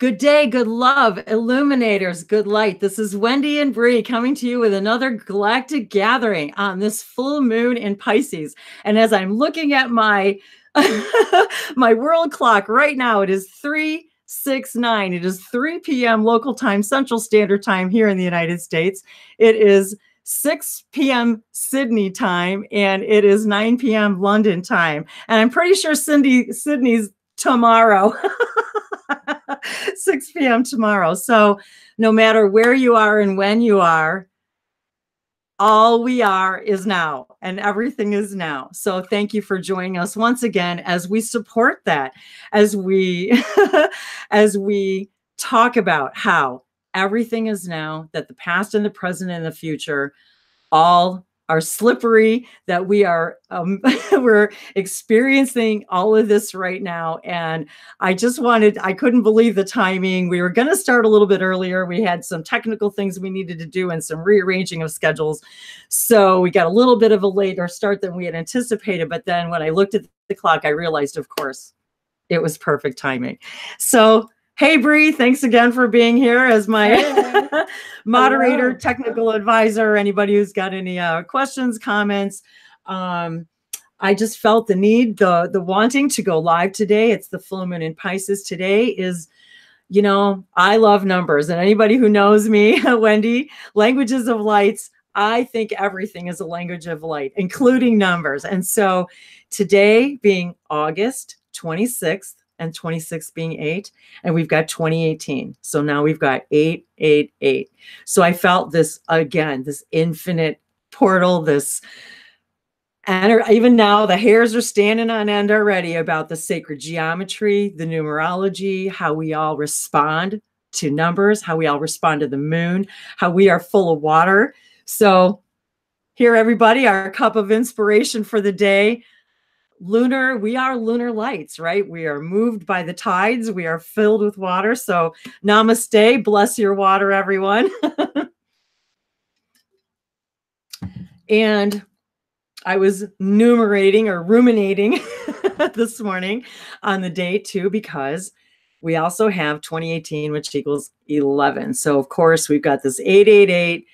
Good day, good love, illuminators, good light. This is Wendy and Bree coming to you with another galactic gathering on this full moon in Pisces. And as I'm looking at my my world clock right now, it is 3:69. It is 3 p.m. local time, Central Standard Time here in the United States. It is 6 p.m. Sydney time, and it is 9 p.m. London time. And I'm pretty sure Sydney's tomorrow. 6 p.m. tomorrow. So no matter where you are and when you are, all we are is now, and everything is now. So thank you for joining us once again as we support that, as we as we talk about how everything is now, that the past and the present and the future all are slippery, that we are we're experiencing all of this right now. And I couldn't believe the timing. We were going to start a little bit earlier. We had some technical things we needed to do and some rearranging of schedules. So we got a little bit of a later start than we had anticipated. But then when I looked at the clock, I realized, of course, it was perfect timing. So hey, Bree, thanks again for being here as my moderator, technical advisor. Anybody who's got any questions, comments. I just felt the need, the wanting to go live today. It's the full moon in Pisces. Today is, I love numbers. And anybody who knows me, Wendy, Languages of Lights, I think everything is a language of light, including numbers. And so today being August 26th, and 26 being 8, and we've got 2018. So now we've got 888. So I felt this again, this infinite portal, and even now the hairs are standing on end already about the sacred geometry, the numerology, how we all respond to numbers, how we all respond to the moon, how we are full of water. So here, everybody, our cup of inspiration for the day. We are lunar lights, right? We are moved by the tides. We are filled with water. So namaste, bless your water, everyone. And I was ruminating this morning on the day too, because we also have 2018, which equals 11. So of course we've got this 888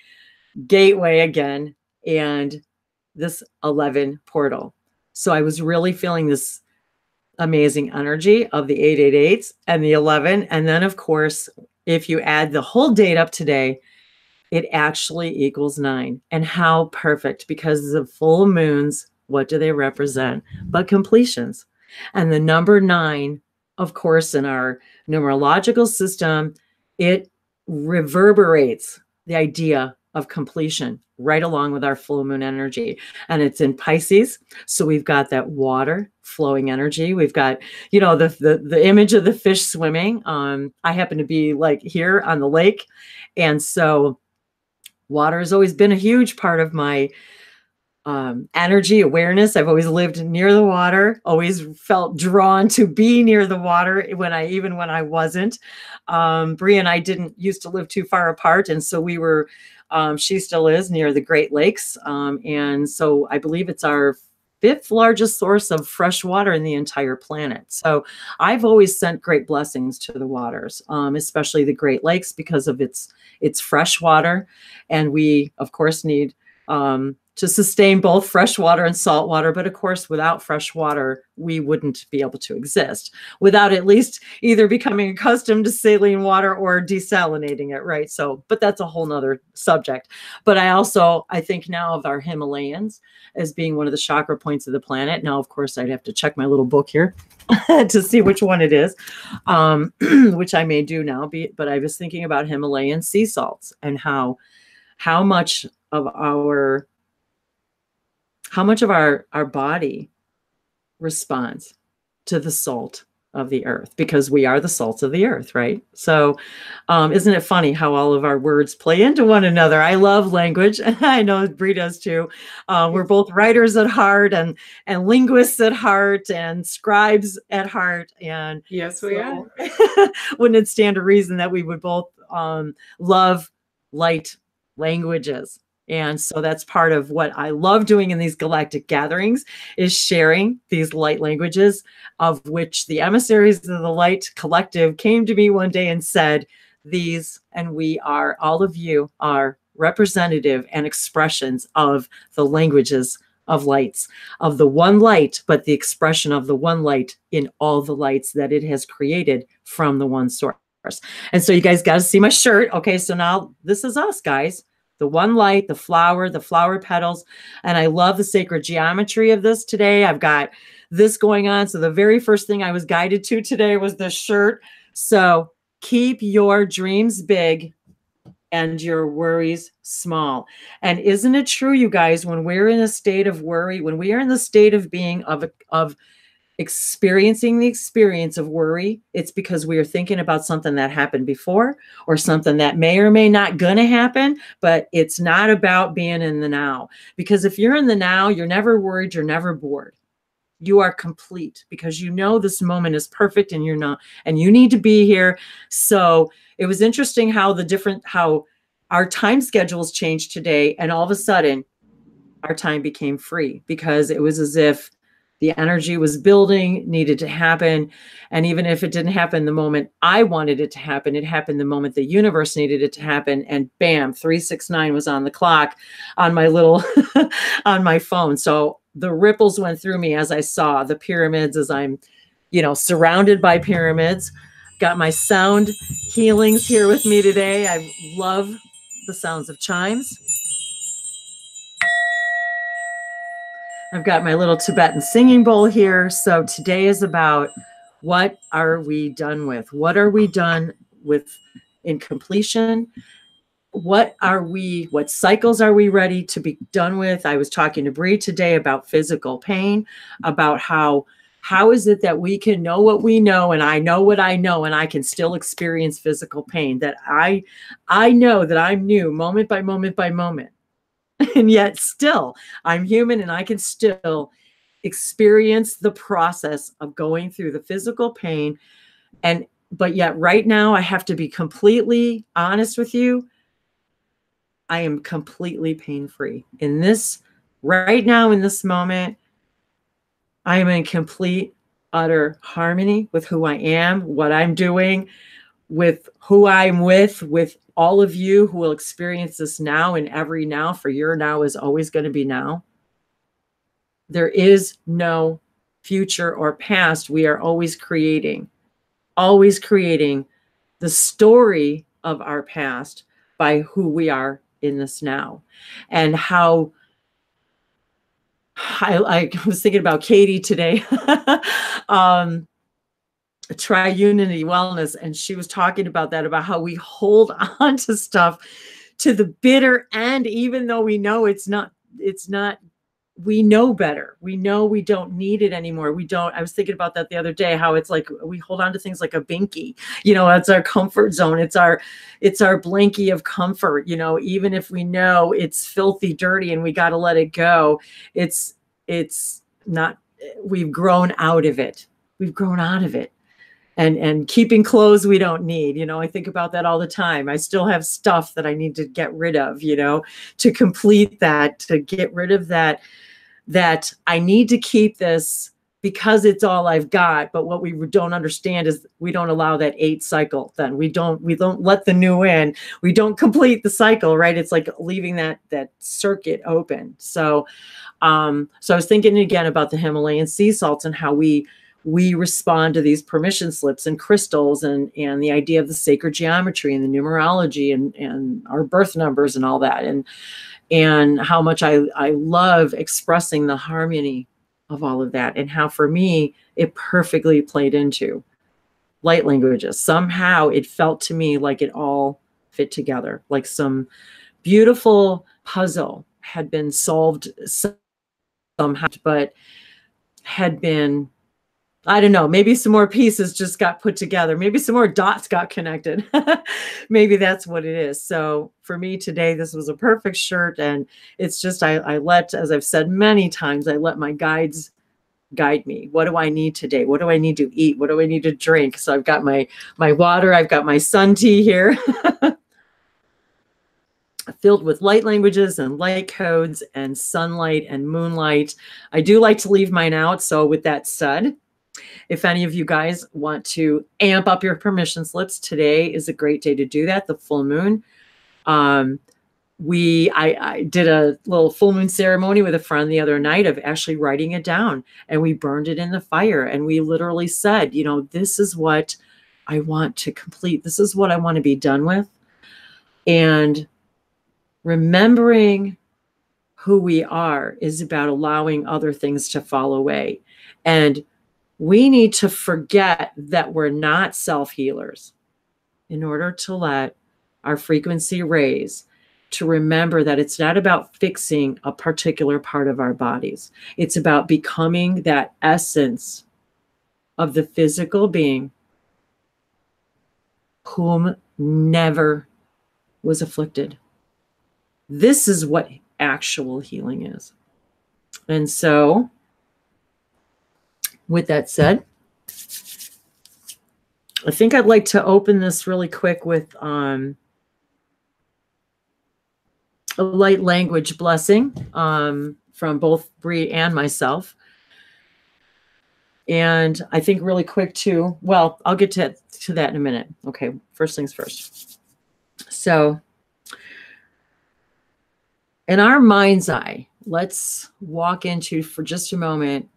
gateway again, and this 11 portal. So I was really feeling this amazing energy of the 888s and the 11. And then, of course, if you add the whole date up today, it actually equals 9. And how perfect, because the full moons, what do they represent? But completions. And the number 9, of course, in our numerological system, it reverberates the idea of completion right along with our full moon energy. And it's in Pisces. So we've got that water flowing energy. We've got, the image of the fish swimming. I happen to be like here on the lake. And so water has always been a huge part of my energy awareness. I've always lived near the water, always felt drawn to be near the water even when I wasn't. Bree and I didn't used to live too far apart. And so we were, she still is near the Great Lakes. And so I believe it's our 5th largest source of fresh water in the entire planet. So I've always sent great blessings to the waters, especially the Great Lakes, because of its fresh water. And we, of course, need to sustain both fresh water and salt water. But of course, without fresh water, we wouldn't be able to exist without at least either becoming accustomed to saline water or desalinating it, right? So, but that's a whole nother subject. But I think now of our Himalayas as being one of the chakra points of the planet. Now, of course, I'd have to check my little book here to see which one it is, which I may do now. But I was thinking about Himalayan sea salts and how much of our body responds to the salt of the earth, because we are the salts of the earth, right? So isn't it funny how all of our words play into one another? I love language, and I know Bree does too. We're both writers at heart and linguists at heart and scribes at heart. And yes, we are. Wouldn't it stand to reason that we would both love light languages? And so that's part of what I love doing in these galactic gatherings, is sharing these light languages, of which the Emissaries of the Light Collective came to me one day and said, these, and we are, all of you are representative and expressions of the languages of lights, of the one light, but the expression of the one light in all the lights that it has created from the one source. And so you guys got to see my shirt. Okay, so now this is us, guys. The one light, the flower petals. And I love the sacred geometry of this today. I've got this going on. So the very first thing I was guided to today was this shirt. So keep your dreams big and your worries small. And isn't it true, you guys, when we're in a state of worry, when we are in the state of being of experiencing the experience of worry, it's because we are thinking about something that happened before, or something that may or may not gonna happen, but it's not about being in the now. Because if you're in the now, you're never worried, you're never bored. You are complete, because you know this moment is perfect and you're not, and you need to be here. So it was interesting how how our time schedules changed today, and all of a sudden our time became free, because it was as if the energy was building, needed to happen. And even if it didn't happen the moment I wanted it to happen, it happened the moment the universe needed it to happen. And bam, 369 was on the clock on my little, on my phone. So the ripples went through me as I saw the pyramids, as I'm, surrounded by pyramids. Got my sound healings here with me today. I love the sounds of chimes. I've got my little Tibetan singing bowl here. So today is about, what are we done with? What are we done with in completion? What cycles are we ready to be done with? I was talking to Bree today about physical pain, about how is it that we can know what we know, and I know what I know, and I can still experience physical pain, that I know that I'm new moment by moment by moment. And yet still I'm human, and I can still experience the process of going through the physical pain. But yet right now I have to be completely honest with you. I am completely pain-free in this right now. In this moment, I am in complete, utter harmony with who I am, what I'm doing, with who I'm with all of you who will experience this now and every now, for your now is always going to be now. There is no future or past. We are always creating the story of our past by who we are in this now. And how I was thinking about Katie today, Tri-Unity Wellness, and she was talking about that, about how we hold on to stuff to the bitter end, even though we know it's not, we know better. We know we don't need it anymore. I was thinking about that the other day, how it's like we hold on to things like a binky, it's our comfort zone. It's our blankie of comfort, even if we know it's filthy, dirty, and we got to let it go. It's not, we've grown out of it. We've grown out of it. And keeping clothes we don't need, I think about that all the time. I still have stuff that I need to get rid of, to complete that, to get rid of that I need to keep this because it's all I've got. But what we don't understand is we don't allow that 8 cycle. Then we don't let the new in. We don't complete the cycle, right? It's like leaving that circuit open. So I was thinking again about the Himalayan sea salts and how we respond to these permission slips and crystals, and the idea of the sacred geometry and the numerology and our birth numbers and all that, and how much I love expressing the harmony of all of that, and how for me it perfectly played into light languages. Somehow it felt to me like it all fit together, like some beautiful puzzle had been solved somehow, but had been, I don't know, maybe some more pieces just got put together. Maybe some more dots got connected. Maybe that's what it is. So for me today, this was a perfect shirt. And it's just, I let, as I've said many times, I let my guides guide me. What do I need today? What do I need to eat? What do I need to drink? So I've got my water. I've got my sun tea here. filled with light languages and light codes and sunlight and moonlight. I do like to leave mine out. So with that said, if any of you guys want to amp up your permission slips, today is a great day to do that, the full moon. I did a little full moon ceremony with a friend the other night of actually writing it down, and we burned it in the fire. And we literally said, you know, this is what I want to complete. This is what I want to be done with. And remembering who we are is about allowing other things to fall away. And we need to forget that we're not self-healers in order to let our frequency raise, to remember that it's not about fixing a particular part of our bodies. It's about becoming that essence of the physical being whom never was afflicted. This is what actual healing is. And so, with that said, I think I'd like to open this really quick with a light language blessing from both Bree and myself. And I think really quick too, well, I'll get to that in a minute. Okay, first things first. So, in our mind's eye, let's walk into, for just a moment,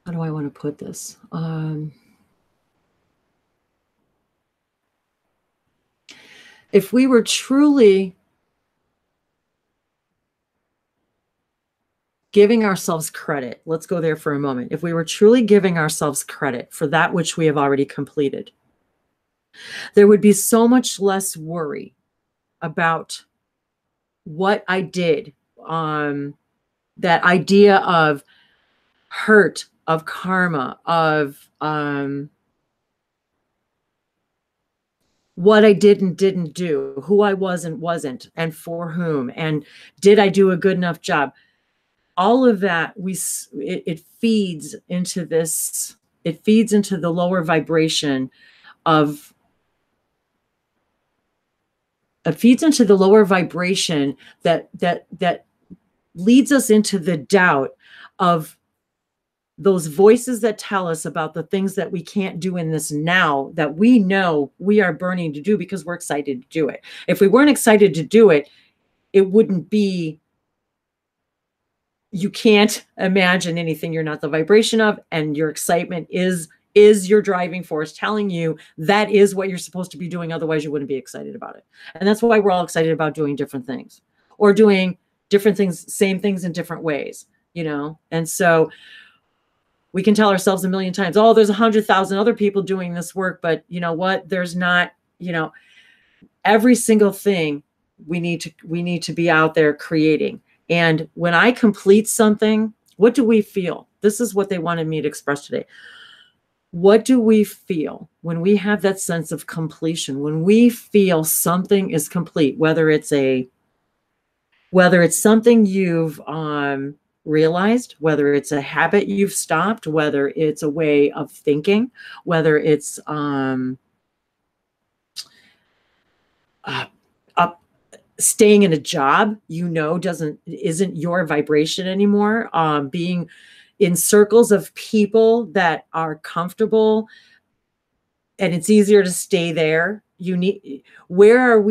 how do I want to put this? If we were truly giving ourselves credit, let's go there for a moment. If we were truly giving ourselves credit for that which we have already completed, there would be so much less worry about what I did. That idea of hurt, of karma, of what I did and didn't do, who I was and wasn't, and for whom, and did I do a good enough job? All of that, it feeds into this. It feeds into the lower vibration of. It feeds into the lower vibration that leads us into the doubt of those voices that tell us about the things that we can't do in this now that we know we are burning to do because we're excited to do it. If we weren't excited to do it, it wouldn't be, you can't imagine anything you're not the vibration of, and your excitement is your driving force telling you that is what you're supposed to be doing. Otherwise you wouldn't be excited about it. And that's why we're all excited about doing different things, or doing different things, same things in different ways, you know? And so we can tell ourselves a million times, oh, there's 100,000 other people doing this work, but you know what? There's not, you know, every single thing we need to be out there creating. And when I complete something, what do we feel? This is what they wanted me to express today. What do we feel when we have that sense of completion? When we feel something is complete, whether it's something you've realized, whether it's a habit you've stopped, whether it's a way of thinking, whether it's staying in a job you know isn't your vibration anymore, being in circles of people that are comfortable and it's easier to stay there. Where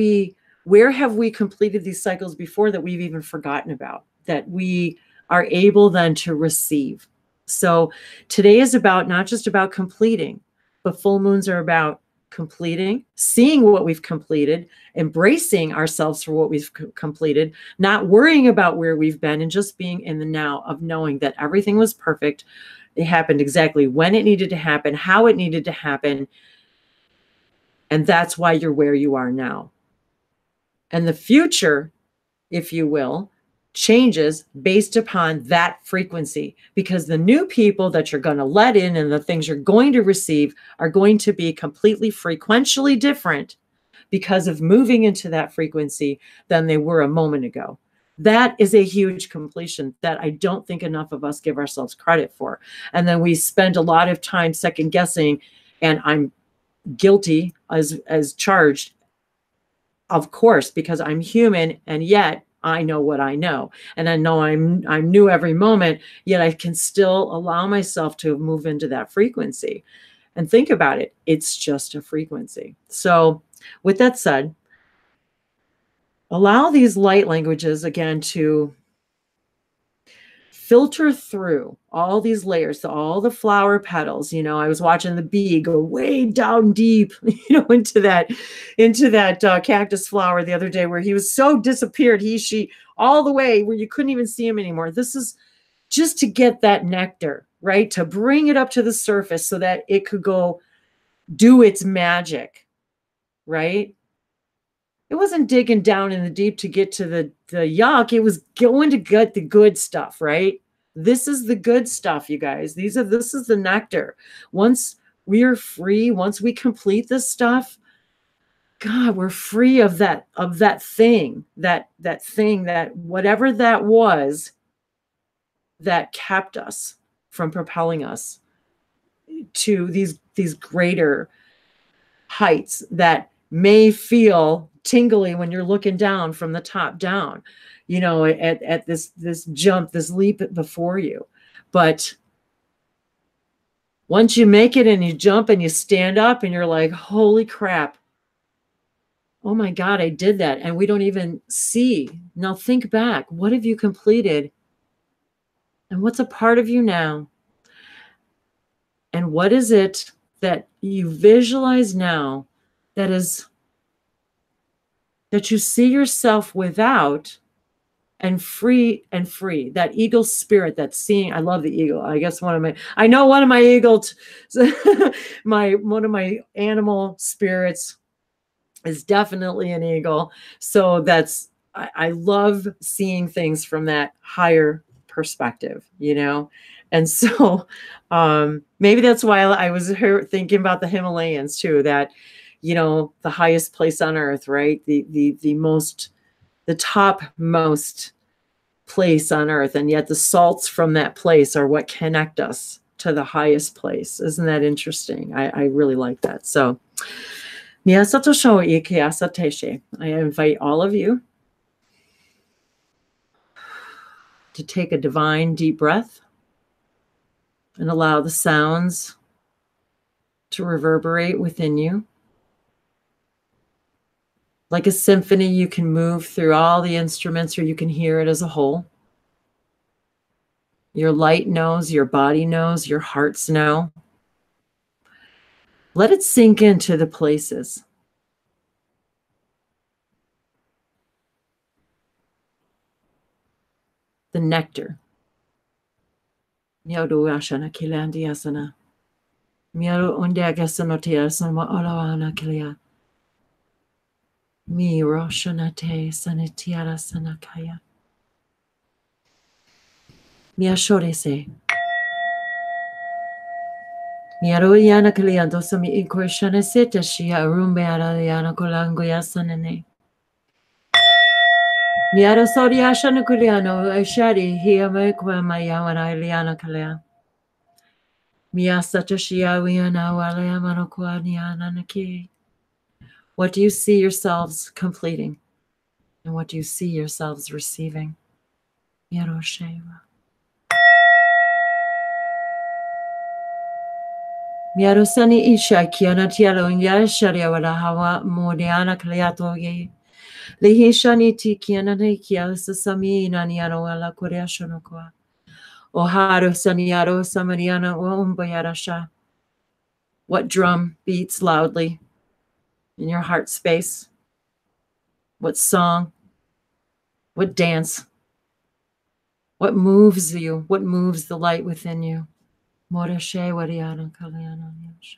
have we completed these cycles before that we've even forgotten about, that we are able then to receive? So today is about, not just about completing, but full moons are about completing, seeing what we've completed, embracing ourselves for what we've completed, not worrying about where we've been, and just being in the now of knowing that everything was perfect. It happened exactly when it needed to happen, how it needed to happen. And that's why you're where you are now. And the future, if you will, changes based upon that frequency, because the new people that you're going to let in and the things you're going to receive are going to be completely frequentially different because of moving into that frequency than they were a moment ago. That is a huge completion that I don't think enough of us give ourselves credit for. And then we spend a lot of time second guessing And I'm guilty as charged, of course, because I'm human, and yet I know what I know. And I know I'm new every moment, yet I can still allow myself to move into that frequency. And think about it, it's just a frequency. So with that said, allow these light languages again to filter through all these layers, all the flower petals. I was watching the bee go way down deep, into that cactus flower the other day, where he was so disappeared, she, all the way where you couldn't even see him anymore. This is just to get that nectar, right? To bring it up to the surface so that it could go do its magic, right? It wasn't digging down in the deep to get to the yuck. It was going to get the good stuff, right? This is the good stuff, you guys. This is the nectar. Once we are free, once we complete this stuff, God, we're free of that thing, that thing, that whatever that was that kept us from propelling us to these greater heights that may feel tingly when you're looking down from the top down, at this jump, this leap before you. But once you make it and you jump and you stand up and you're like, holy crap, oh my God, I did that. And we don't even see. Now think back, what have you completed? And what's a part of you now? And what is it that you visualize now that you see yourself without, and free, that eagle spirit that's seeing? I love the eagle. I guess one of my eagles, one of my animal spirits is definitely an eagle. So I love seeing things from that higher perspective, And so maybe that's why I was thinking about the Himalayas too, that, the highest place on earth, right? The topmost place on earth. And yet the salts from that place are what connect us to the highest place. Isn't that interesting? I really like that. So I invite all of you to take a divine deep breath and allow the sounds to reverberate within you. Like a symphony, you can move through all the instruments, or you can hear it as a whole. Your light knows, your body knows, your hearts know. Let it sink into the places. The nectar. Miyaru ashana kilandi asana. Miyaru undagasanotia sama olawana kilia. Mi roshanate sanitiara sanakaya. Miashorese. Miyaru yana kiliando sami inkoshana seta shia rumbeara yana kolango yasanane. Miara Soriasha Nukuliano, Shadi, Hiame Kwamayawana Liana Kalea. Miasa Toshia Wiana Waleamano Kwaniana Naki. What do you see yourselves completing? And what do you see yourselves receiving? Miaro Sheva. Miaro Sani Isha Kiana Tialo in Yasharia Wadahawa Modiana Kaleatogi. Lihishani Tikiana Kia Sasami Naniano Ala Korea Shonokwa. Oharo Saniaro Samariana Umbayarasha. What drum beats loudly in your heart space? What song? What dance? What moves you? What moves the light within you? Morashe Wariana Kalyana Yasha.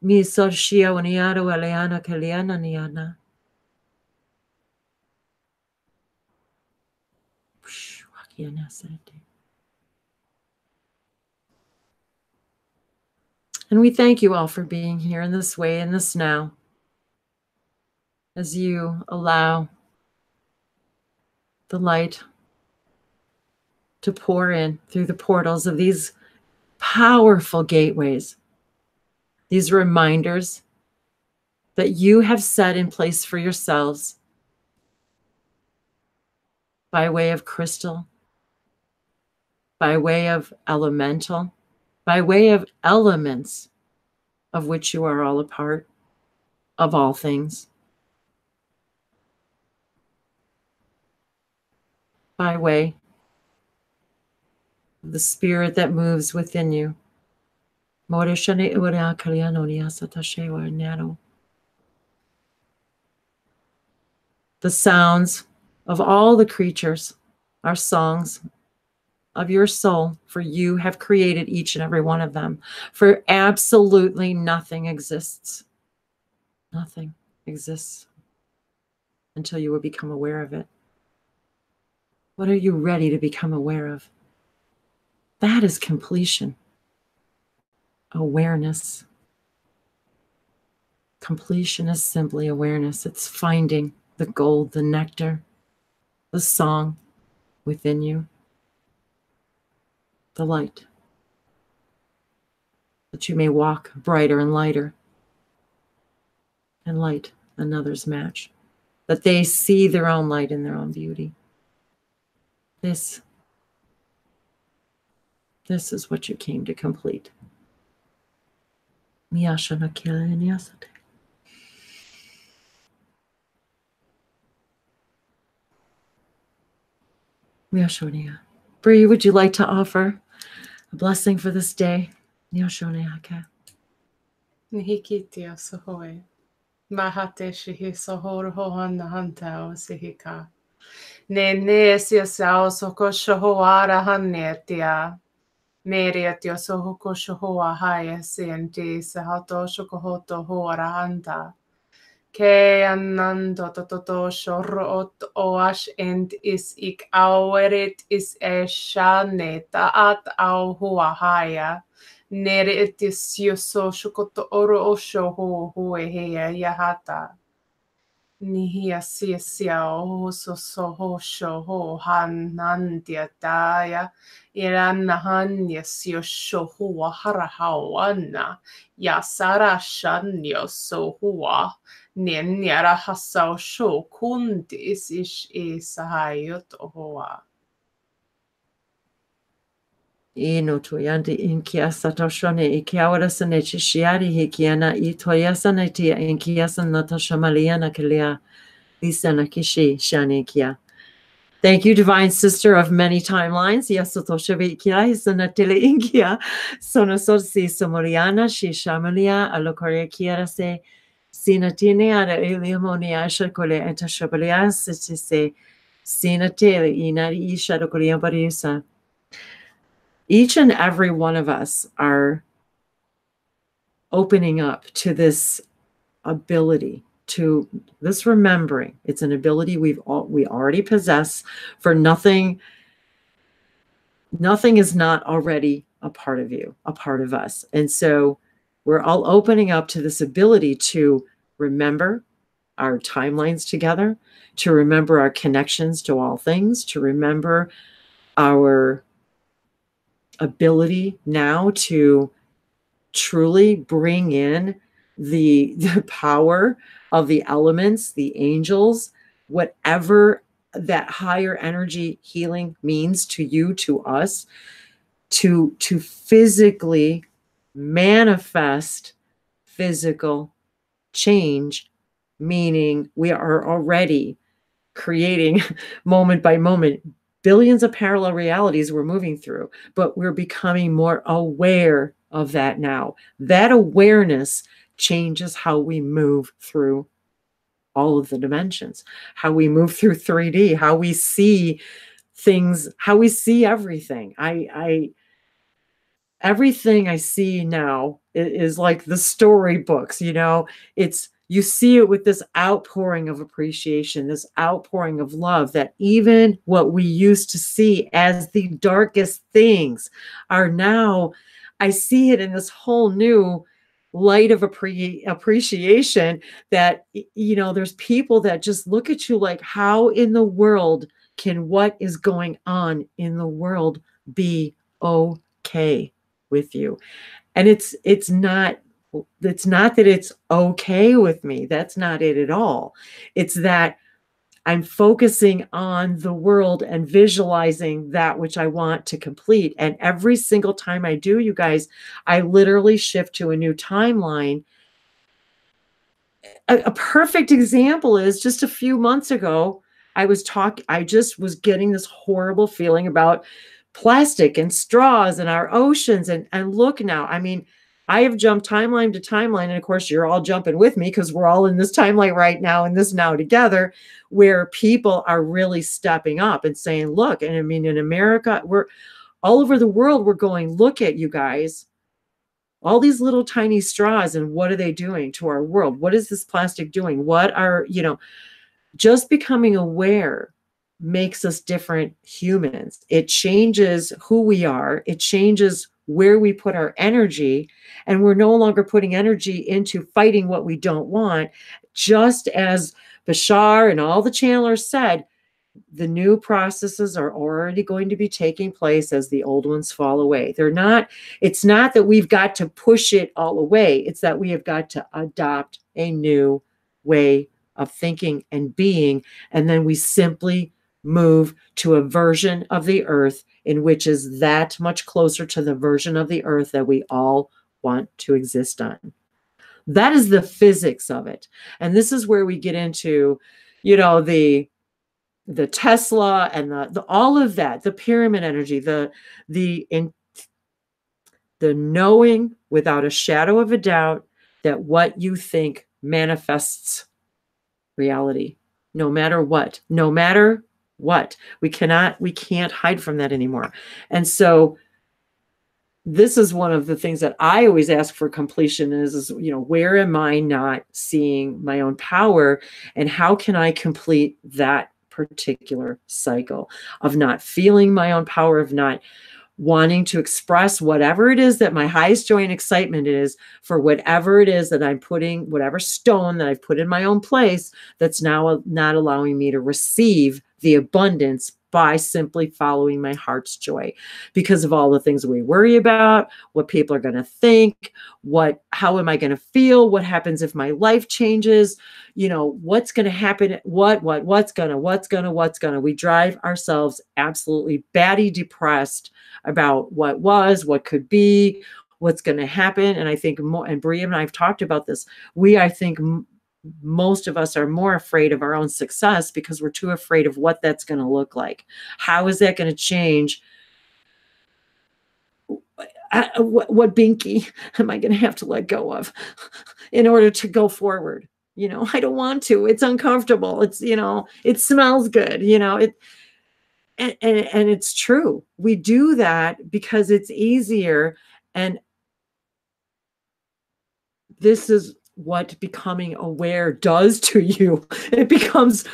Mi Sorshia Waniaro Aliana Kalyana Niana. And we thank you all for being here in this way, in this now, as you allow the light to pour in through the portals of these powerful gateways. These reminders that you have set in place for yourselves by way of crystal, by way of elemental, by way of elements of which you are all a part, of all things, by way of the spirit that moves within you. The sounds of all the creatures are songs of your soul, for you have created each and every one of them. For absolutely nothing exists. Nothing exists until you will become aware of it. What are you ready to become aware of? That is completion. Awareness. Completion is simply awareness. It's finding the gold, the nectar, the song within you, the light, that you may walk brighter and lighter and light another's match, that they see their own light and their own beauty. This is what you came to complete. Bree, would you like to offer a blessing for this day? Nihikitia sohoi. Mahate shihi sohor hohana hantao sihika. Ne sia sao soko shohoara hanetia. Meriatio sohoko shohoa haya sienti sahato shokohoto hoara hanta. Ke anando toto shorot oash and is ik auerit is shane taat au hua haya. Nere itis yoso shokoto oro osho ho hue hea yahata. Nihia sia o so ho sho ho han nandia daya. Irana hanya sio sho hua harahawana. Yasara shanyo so hua. Niara hasao sho kundis ish sahayot hoa. Ino toyante inkia satoshone ikiawara sanechi shiari hikiana itoyasane tia inkiasan natoshamaliana kilia lisana kishi shanikia. Thank you, Divine Sister of many timelines. Yasotoshavikia isanatele inkia sonosorsi somoriana shishamalia alokoria kiarase sinatine ada ilimonia shakole etashabalia sitise sinatele inari ishadokoria bariusa. Each and every one of us are opening up to this ability, to this remembering. It's an ability we already possess. For nothing is not already a part of you, a part of us. And so we're all opening up to this ability to remember our timelines together, to remember our connections to all things, to remember our ability now to truly bring in the power of the elements, the angels, whatever that higher energy healing means to you, to us, to physically manifest physical change, meaning we are already creating moment by moment billions of parallel realities we're moving through, but we're becoming more aware of that now. That awareness changes how we move through all of the dimensions, how we move through 3D, how we see things, how we see everything. Everything I see now is like the storybooks, you know, you see it with this outpouring of appreciation, this outpouring of love, that even what we used to see as the darkest things are now, I see it in this whole new light of appreciation, that, you know, there's people that just look at you like, how in the world can what is going on in the world be okay? with you. And it's not that it's okay with me. That's not it at all. It's that I'm focusing on the world and visualizing that which I want to complete. And every single time I do, you guys, I literally shift to a new timeline. A perfect example is just a few months ago, I just was getting this horrible feeling about plastic and straws and our oceans. And look now, I mean, I have jumped timeline to timeline. And of course, you're all jumping with me because we're all in this timeline right now and this now together, where people are really stepping up and saying, look, and I mean, in America, we're all over the world, we're going, look at you guys, all these little tiny straws, and what are they doing to our world? What is this plastic doing? What are, just becoming aware makes us different humans. It changes who we are. It changes where we put our energy, and we're no longer putting energy into fighting what we don't want. Just as Bashar and all the channelers said, the new processes are already going to be taking place as the old ones fall away. It's not that we've got to push it all away. It's that we have got to adopt a new way of thinking and being. And then we simply move to a version of the earth in which is that much closer to the version of the earth that we all want to exist on. That is the physics of it. And this is where we get into, the Tesla and the all of that, the pyramid energy, the knowing without a shadow of a doubt that what you think manifests reality, no matter what. We can't hide from that anymore. And so this is one of the things that I always ask for completion is, where am I not seeing my own power, and how can I complete that particular cycle of not feeling my own power, of not wanting to express whatever it is that my highest joy and excitement is for whatever it is that I'm putting, whatever stone that I've put in my own place that's now not allowing me to receive the abundance by simply following my heart's joy, because of all the things we worry about, what people are going to think, how am I going to feel, what happens if my life changes, what's going to happen, what's gonna. We drive ourselves absolutely batty depressed about what could be, what's going to happen. And I think and Bree and I've talked about this. I think most of us are more afraid of our own success because we're too afraid of what that's going to look like. How is that going to change? What binky am I going to have to let go of in order to go forward? I don't want to. It's uncomfortable. It's, it smells good, and it's true. We do that because it's easier. And this is what becoming aware does to you. It becomes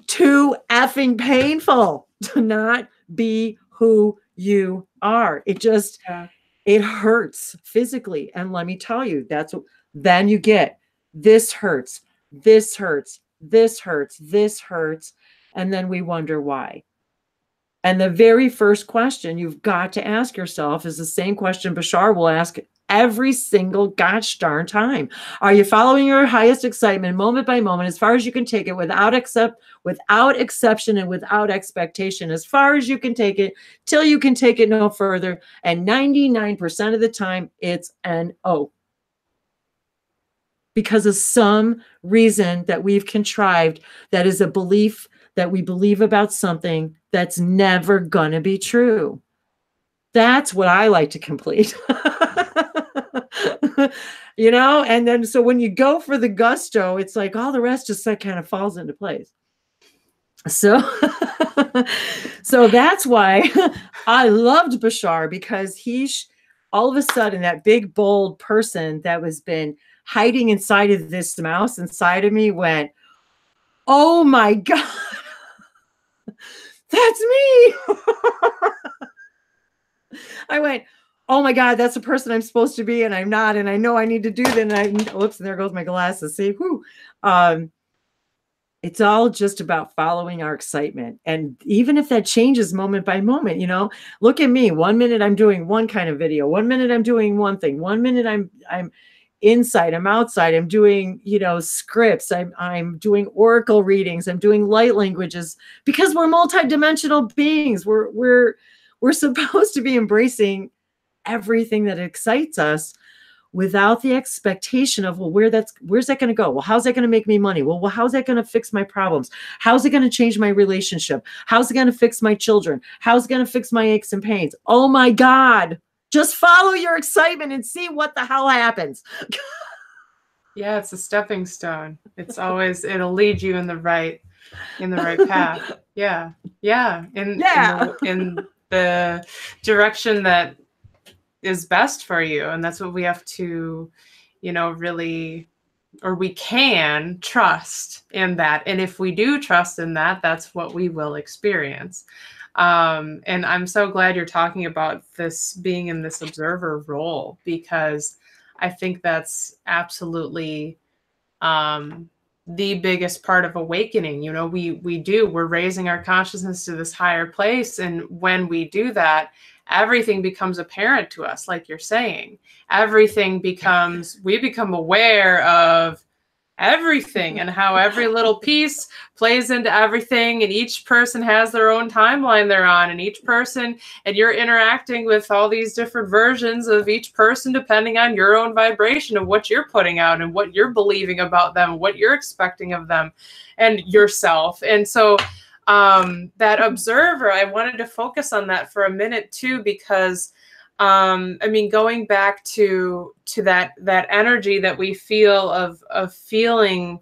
too effing painful to not be who you are. It hurts physically. And let me tell you, then you get, this hurts, this hurts, this hurts, this hurts. And then we wonder why. And the very first question you've got to ask yourself is the same question Bashar will ask every single gosh darn time. Are you following your highest excitement moment by moment, as far as you can take it, without exception and without expectation, as far as you can take it, till you can take it no further? And 99% of the time, it's an O. Because of some reason that we've contrived, that is a belief that we believe about something that's never gonna be true. That's what I like to complete. And then so when you go for the gusto, it's like all the rest just kind of falls into place. So that's why I loved Bashar, because he's all of a sudden that big bold person that was been hiding inside of this mouse inside of me went, oh my God, that's me. I went, oh my God, that's the person I'm supposed to be, and I'm not, and I know I need to do that. And whoops, and there goes my glasses. See, whoo. it's all just about following our excitement. And even if that changes moment by moment, you know, look at me. 1 minute I'm doing one kind of video. 1 minute I'm doing one thing. 1 minute I'm inside, I'm outside, I'm doing, you know, scripts. I'm doing oracle readings. I'm doing light languages, because we're multidimensional beings. We're supposed to be embracing everything that excites us, without the expectation of, well, where's that going to go? Well, how's that going to make me money? Well, how's that going to fix my problems? How's it going to change my relationship? How's it going to fix my children? How's it going to fix my aches and pains? Oh my God, just follow your excitement and see what the hell happens. Yeah, it's a stepping stone. It's always, it'll lead you in the right path. Yeah. Yeah. In the direction that is best for you. And that's what we have to, you know, really, or we can trust in that. And if we do trust in that, that's what we will experience. And I'm so glad you're talking about this being in this observer role, because I think that's absolutely the biggest part of awakening. You know, we're raising our consciousness to this higher place. And when we do that, everything becomes apparent to us, like you're saying. We become aware of everything and how every little piece plays into everything, and each person has their own timeline they're on, and you're interacting with all these different versions of each person depending on your own vibration of what you're putting out and what you're believing about them, what you're expecting of them and yourself. And so that observer, I wanted to focus on that for a minute too, because I mean, going back to that energy that we feel of feeling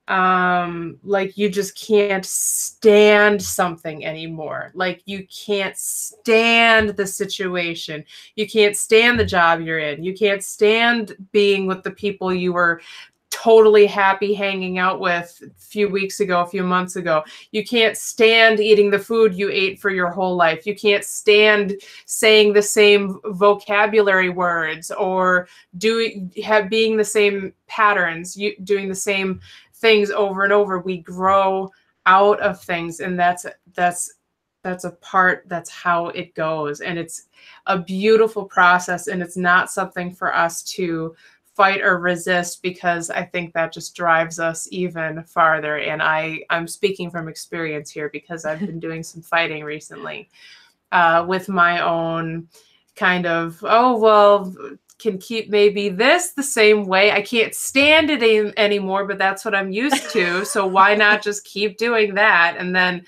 like you just can't stand something anymore. Like you can't stand the situation. You can't stand the job you're in. You can't stand being with the people you were totally happy hanging out with a few weeks ago, a few months ago. You can't stand eating the food you ate for your whole life. You can't stand saying the same vocabulary words or being the same patterns, doing the same things over and over. We grow out of things, and that's how it goes. And it's a beautiful process, and it's not something for us to fight or resist, because I think that just drives us even farther. And I'm speaking from experience here, because I've been doing some fighting recently with my own kind of, can keep maybe this the same way. I can't stand it anymore, but that's what I'm used to. So why not just keep doing that? And then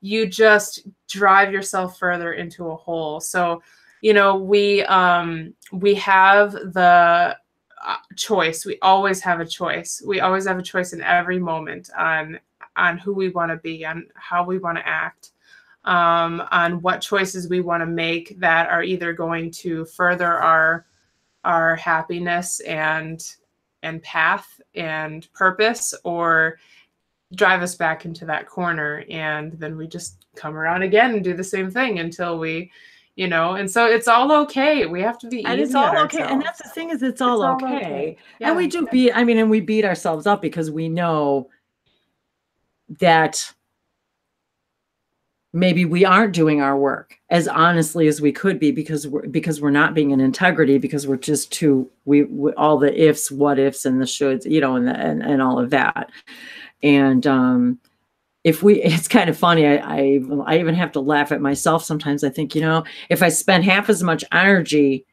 you just drive yourself further into a hole. So, you know, we have the choice. We always have a choice. We always have a choice in every moment on who we want to be, on how we want to act, on what choices we want to make that are either going to further our happiness and path and purpose, or drive us back into that corner. And then we just come around again and do the same thing until we, you know, and so it's all okay. We have to be easy. And it's all okay. And that's the thing, is it's all okay. Yeah. And we do we beat ourselves up because we know that maybe we aren't doing our work as honestly as we could be, because we're not being in integrity, because we're just we all the ifs, what ifs, and the shoulds, you know, and all of that. And it's kind of funny. I even have to laugh at myself sometimes. I think, you know, if I spend half as much energy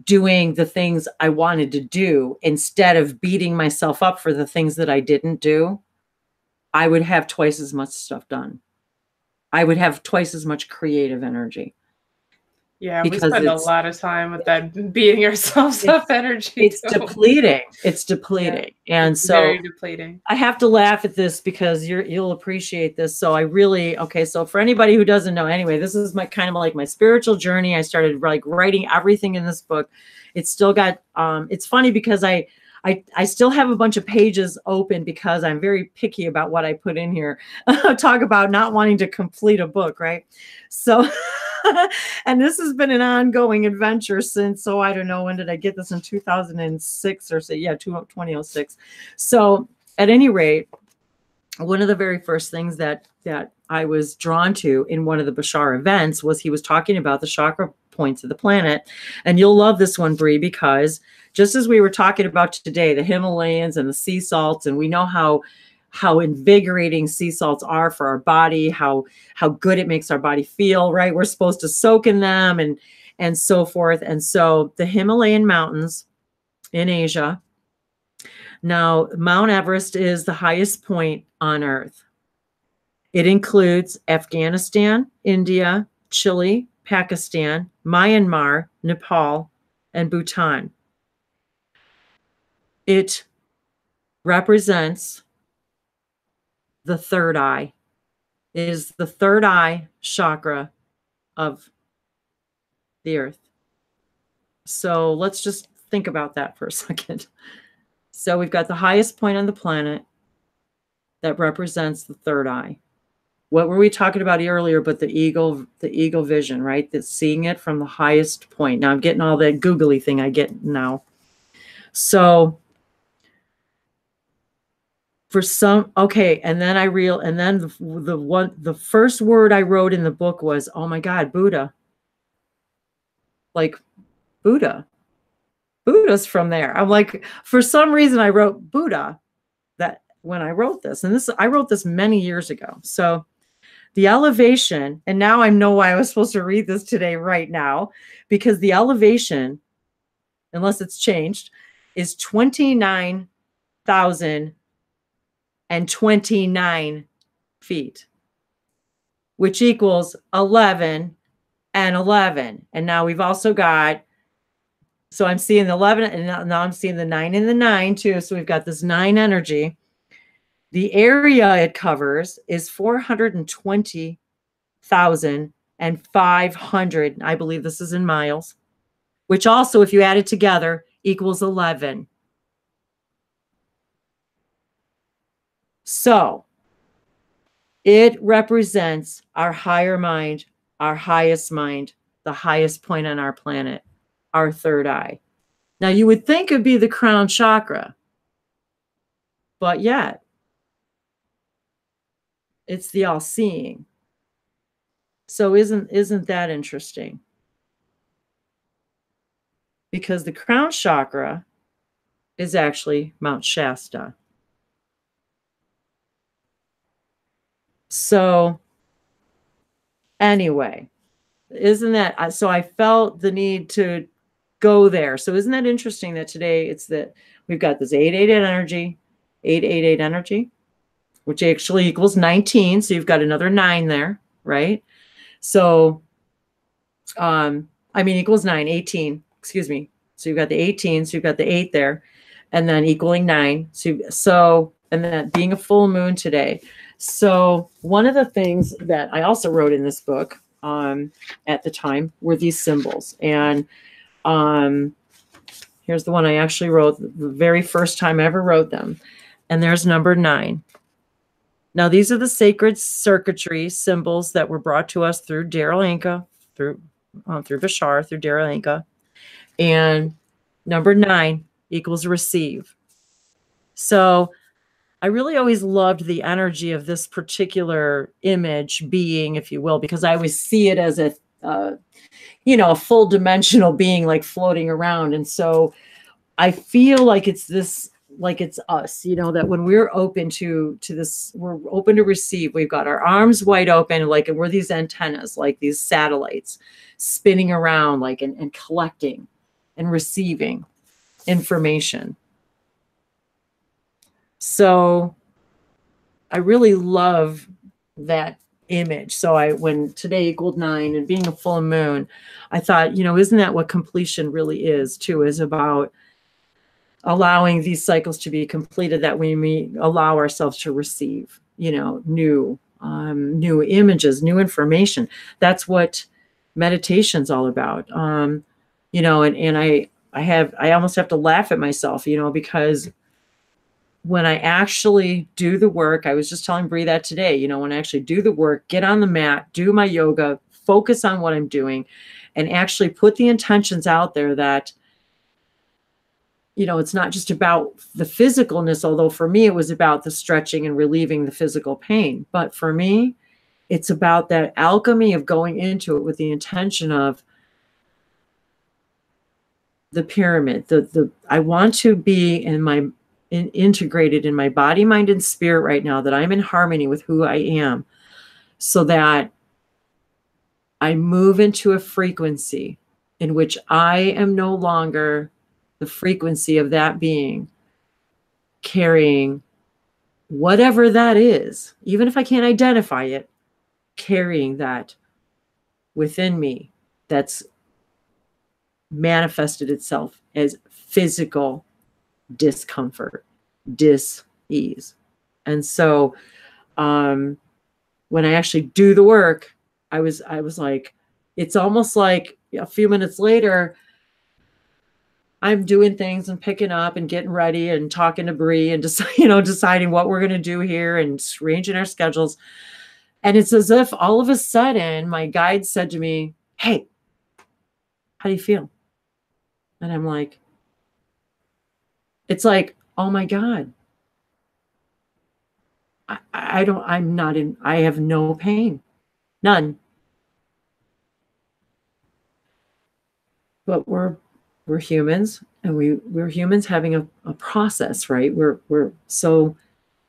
doing the things I wanted to do instead of beating myself up for the things that I didn't do, I would have twice as much stuff done. I would have twice as much creative energy. Yeah, we spend a lot of time with that beating ourselves up energy. It's depleting. It's depleting. Yeah, and so very depleting. I have to laugh at this because you'll appreciate this. So so for anybody who doesn't know, anyway, this is my kind of like my spiritual journey. I started like writing everything in this book. It's still got, it's funny because I still have a bunch of pages open because I'm very picky about what I put in here. Talk about not wanting to complete a book, right? So, and this has been an ongoing adventure since, so I don't know, when did I get this, in 2006 or so? Yeah, 2006. So at any rate, one of the very first things that I was drawn to in one of the Bashar events was he was talking about the chakra points of the planet. And you'll love this one, Bree, because just as we were talking about today, the Himalayas and the sea salts, and we know how invigorating sea salts are for our body, how good it makes our body feel, right? We're supposed to soak in them and so forth. And so the Himalayan mountains in Asia. Now, Mount Everest is the highest point on Earth. It includes Afghanistan, India, Chile, Pakistan, Myanmar, Nepal, and Bhutan. It represents the third eye. It is the third eye chakra of the Earth. So let's just think about that for a second. So we've got the highest point on the planet that represents the third eye. What were we talking about earlier? But the eagle vision, right? That's seeing it from the highest point. Now I'm getting all that googly thing I get now. So for some, okay, and then the first word I wrote in the book was, oh my God, Buddha. Like Buddha. Buddha's from there. I'm like, for some reason I wrote Buddha that when I wrote this, and I wrote this many years ago. So the elevation, and now I know why I was supposed to read this today right now, because the elevation, unless it's changed, is 29,029 feet, which equals 11 and 11. And now we've also got, so I'm seeing the 11, and now I'm seeing the 9 and the 9 too. So we've got this 9 energy. The area it covers is 420,500. I believe this is in miles, which also, if you add it together, equals 11. So it represents our higher mind, our highest mind, the highest point on our planet, our third eye. Now you would think it'd be the crown chakra, but yet it's the all-seeing. So isn't that interesting? Because the crown chakra is actually Mount Shasta. So anyway, isn't that, so I felt the need to go there. So isn't that interesting that today it's that we've got this 888 energy, 888 energy, which actually equals 19. So you've got another 9 there, right? So, equals 9, 18, excuse me. So you've got the 18, so you've got the 8 there, and then equaling 9. So and then being a full moon today. So one of the things that I also wrote in this book at the time were these symbols. And here's the one I actually wrote the very first time I ever wrote them. And there's number 9. Now, these are the sacred circuitry symbols that were brought to us through Daryl Anka, through Bashar, through Daryl Anka. And number 9 equals receive. So I really always loved the energy of this particular image being, if you will, because I always see it as a full dimensional being like floating around. And so I feel like it's this, like it's us, that when we're open to this, we're open to receive. We've got our arms wide open, and we're these antennas, like these satellites spinning around, and collecting and receiving information. So I really love that image. So when today equaled 9 and being a full moon, I thought, isn't that what completion really is too, is about allowing these cycles to be completed, that we allow ourselves to receive, new images, new information. That's what meditation's all about. And I almost have to laugh at myself, because when I actually do the work, I was just telling Bree that today, when I actually do the work, get on the mat, do my yoga, focus on what I'm doing, and actually put the intentions out there that it's not just about the physicalness, although for me, it was about the stretching and relieving the physical pain. But for me, it's about that alchemy of going into it with the intention of the pyramid. I want to be integrated in my body, mind, and spirit right now, that I'm in harmony with who I am, so that I move into a frequency in which I am no longer the frequency of that being carrying whatever that is, even if I can't identify it, carrying that within me that's manifested itself as physical discomfort, dis-ease. And so when I actually do the work, I was like, it's almost like a few minutes later, I'm doing things and picking up and getting ready and talking to Bree and just, deciding what we're going to do here and arranging our schedules. And it's as if all of a sudden my guide said to me, "Hey, how do you feel?" And I'm like, it's like, oh my God, I have no pain, none. But we're humans, and we're humans having a process, right? So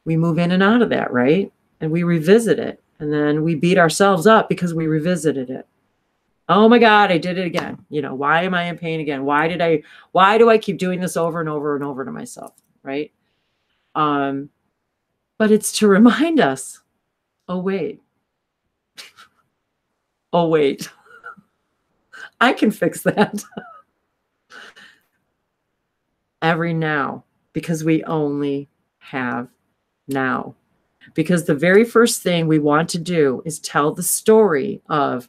we move in and out of that, right? And we revisit it, and then we beat ourselves up because we revisited it. Oh my God, I did it again. Why am I in pain again? Why do I keep doing this over and over and over to myself, right? But it's to remind us, oh wait, oh wait, I can fix that. Every now, because we only have now. Because the very first thing we want to do is tell the story of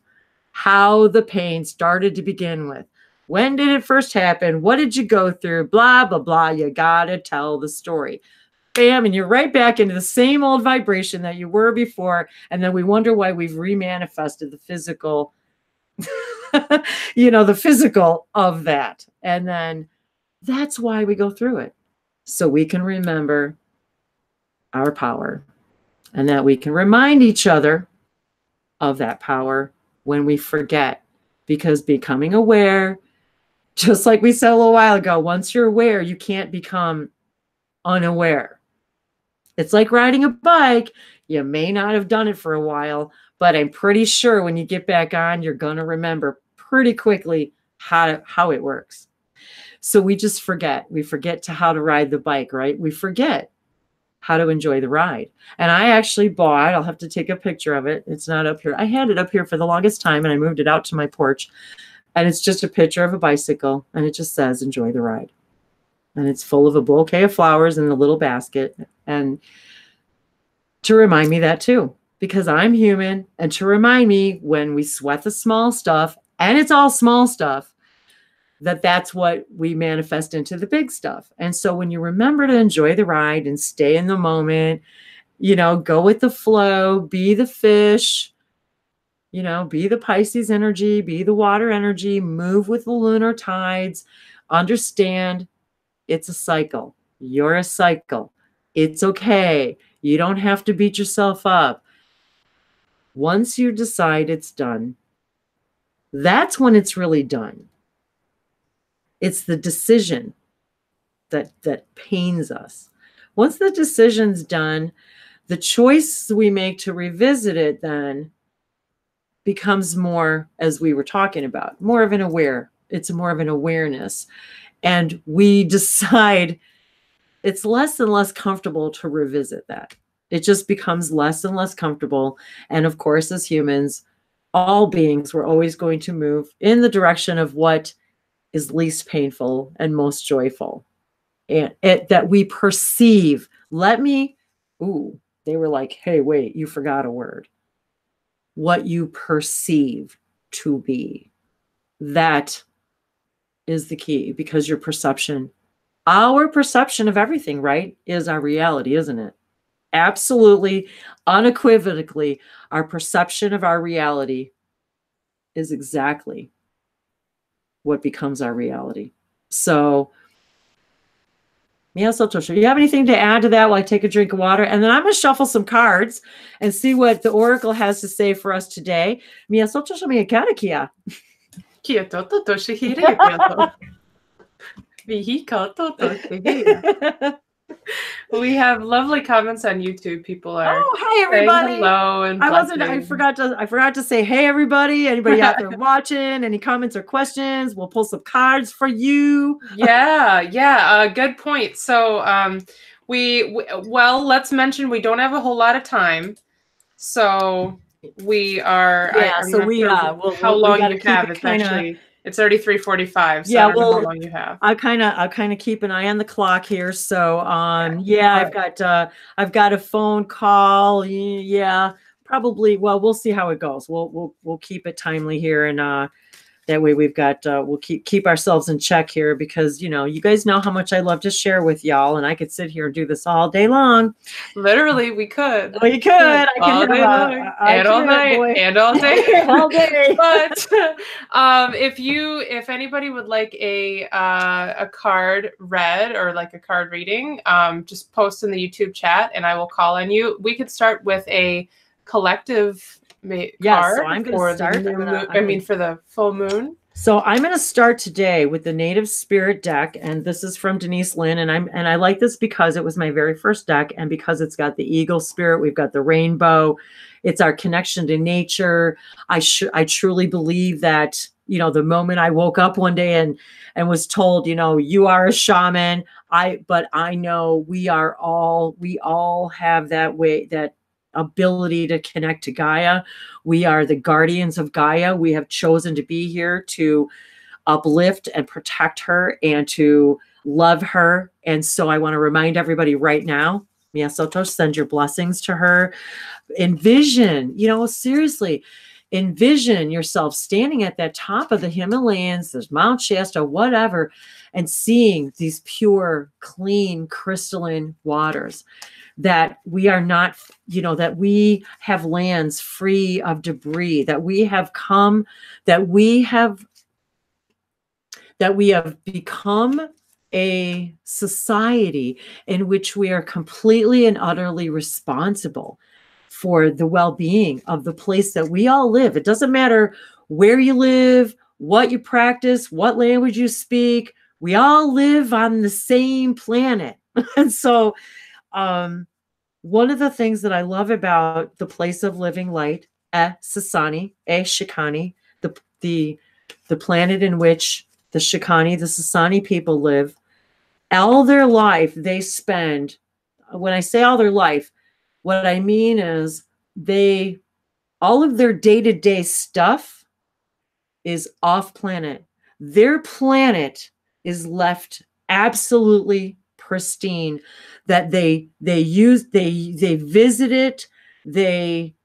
how the pain started to begin with. When did it first happen? What did you go through? Blah, blah, blah. You got to tell the story. Bam, and you're right back into the same old vibration that you were before. And then we wonder why we've remanifested the physical, the physical of that. And then that's why we go through it. So we can remember our power, and that we can remind each other of that power when we forget. Because becoming aware, just like we said a little while ago, once you're aware, you can't become unaware. It's like riding a bike. You may not have done it for a while, but I'm pretty sure when you get back on, you're going to remember pretty quickly how it works. So we just forget. We forget how to ride the bike, right? We forget how to enjoy the ride. And I actually bought, I'll have to take a picture of it. It's not up here. I had it up here for the longest time, and I moved it out to my porch. And it's just a picture of a bicycle, and it just says, "Enjoy the ride." And it's full of a bouquet of flowers in a little basket. And to remind me that too, because I'm human, and to remind me when we sweat the small stuff, and it's all small stuff, that's what we manifest into the big stuff. And so when you remember to enjoy the ride and stay in the moment, go with the flow, be the fish, be the Pisces energy, be the water energy, move with the lunar tides, understand it's a cycle. You're a cycle. It's okay. You don't have to beat yourself up. Once you decide it's done, that's when it's really done. It's the decision that pains us. Once the decision's done, the choice we make to revisit it then becomes more, as we were talking about, more of an it's more of an awareness. And we decide it's less and less comfortable to revisit that. It just becomes less and less comfortable. And of course, as humans, all beings, we're always going to move in the direction of what is least painful and most joyful, and that we perceive. They were like, "Hey, wait, you forgot a word." What you perceive to be. That is the key, because our perception of everything, right, is our reality, isn't it? Absolutely, unequivocally, our perception of our reality is exactly what becomes our reality. So Do you have anything to add to that while I take a drink of water? And then I'm going to shuffle some cards and see what the Oracle has to say for us today. We have lovely comments on YouTube. People are hi everybody. Hello and I forgot to say hey everybody. Anybody out there watching? Any comments or questions? We'll pull some cards for you. Good point. So let's mention we don't have a whole lot of time. So we are how long you have. It's actually it's already 3:45. So I don't know how long you have. I kind of keep an eye on the clock here. So I've got a phone call. Yeah, probably. Well, we'll see how it goes. We'll keep it timely here, and that way we've got we'll keep ourselves in check here, because you guys know how much I love to share with y'all, and I could sit here and do this all day long. Literally, we could. Well, you could. I all day long, and all night, and all day, all day. But if anybody would like a card read or like a card reading, just post in the YouTube chat, and I will call on you. We could start with a collective card so I'm going to start. For the full moon. So I'm going to start today with the Native Spirit deck, and this is from Denise Lynn, and I like this because it was my very first deck, and because it's got the eagle spirit, we've got the rainbow. It's our connection to nature. I truly believe that the moment I woke up one day and was told, you are a shaman. But I know we all have that ability to connect to Gaia. We are the guardians of Gaia. We have chosen to be here to uplift and protect her and to love her. And so I want to remind everybody right now, Miyasoto, send your blessings to her. Envision, seriously, envision yourself standing at that top of the Himalayas, there's Mount Shasta, whatever, and seeing these pure, clean, crystalline waters. That we are not, that we have lands free of debris, that we have become a society in which we are completely and utterly responsible for the well-being of the place that we all live. It doesn't matter where you live, what you practice, what language you speak. We all live on the same planet. And so, one of the things that I love about the place of living light, Shikani, the planet in which the Shikani, the Sasani people live, all their life they spend. When I say all their life, what I mean is all of their day-to-day stuff is off planet. Their planet is left absolutely pristine, that they visit it. It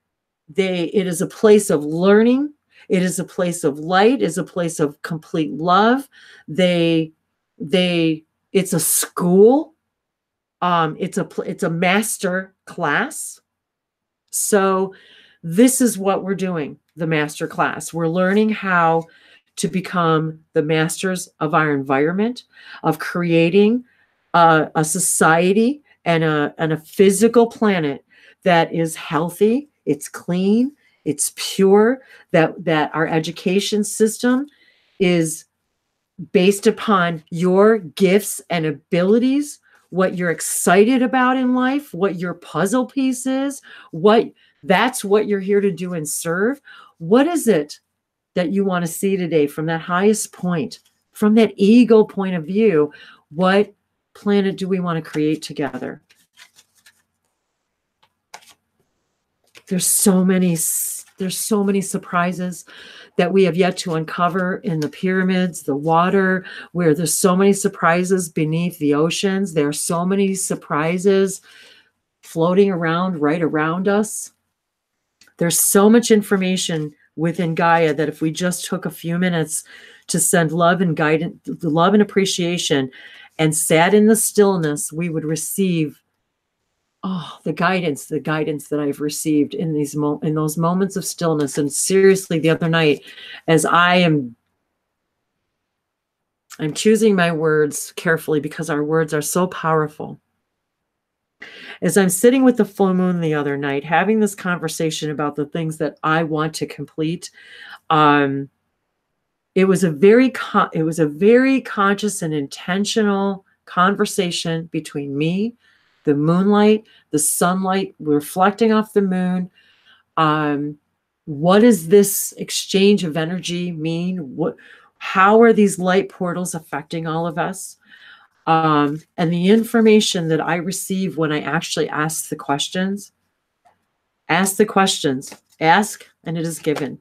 is a place of learning. It is a place of light. It is a place of complete love. It's a school. It's a master class. So this is what we're doing, the master class. We're learning how to become the masters of our environment, of creating a society and a physical planet that is healthy, it's clean, it's pure, that our education system is based upon your gifts and abilities, what you're excited about in life, what your puzzle piece is, that's what you're here to do and serve. What is it that you want to see today from that highest point, from that ego point of view? What planet do we want to create together? There's so many surprises that we have yet to uncover in the pyramids, the water, where there's so many surprises beneath the oceans. There are so many surprises floating around right around us. There's so much information within Gaia that if we just took a few minutes to send love and guidance, love and appreciation, and sat in the stillness, we would receive the guidance that I've received in those moments of stillness. And seriously, the other night, as I am I'm choosing my words carefully because our words are so powerful. As I'm sitting with the full moon the other night, having this conversation about the things that I want to complete, it was a very conscious and intentional conversation between me, the moonlight, the sunlight reflecting off the moon. What does this exchange of energy mean? How are these light portals affecting all of us? And the information that I receive when I actually ask the questions, ask and it is given.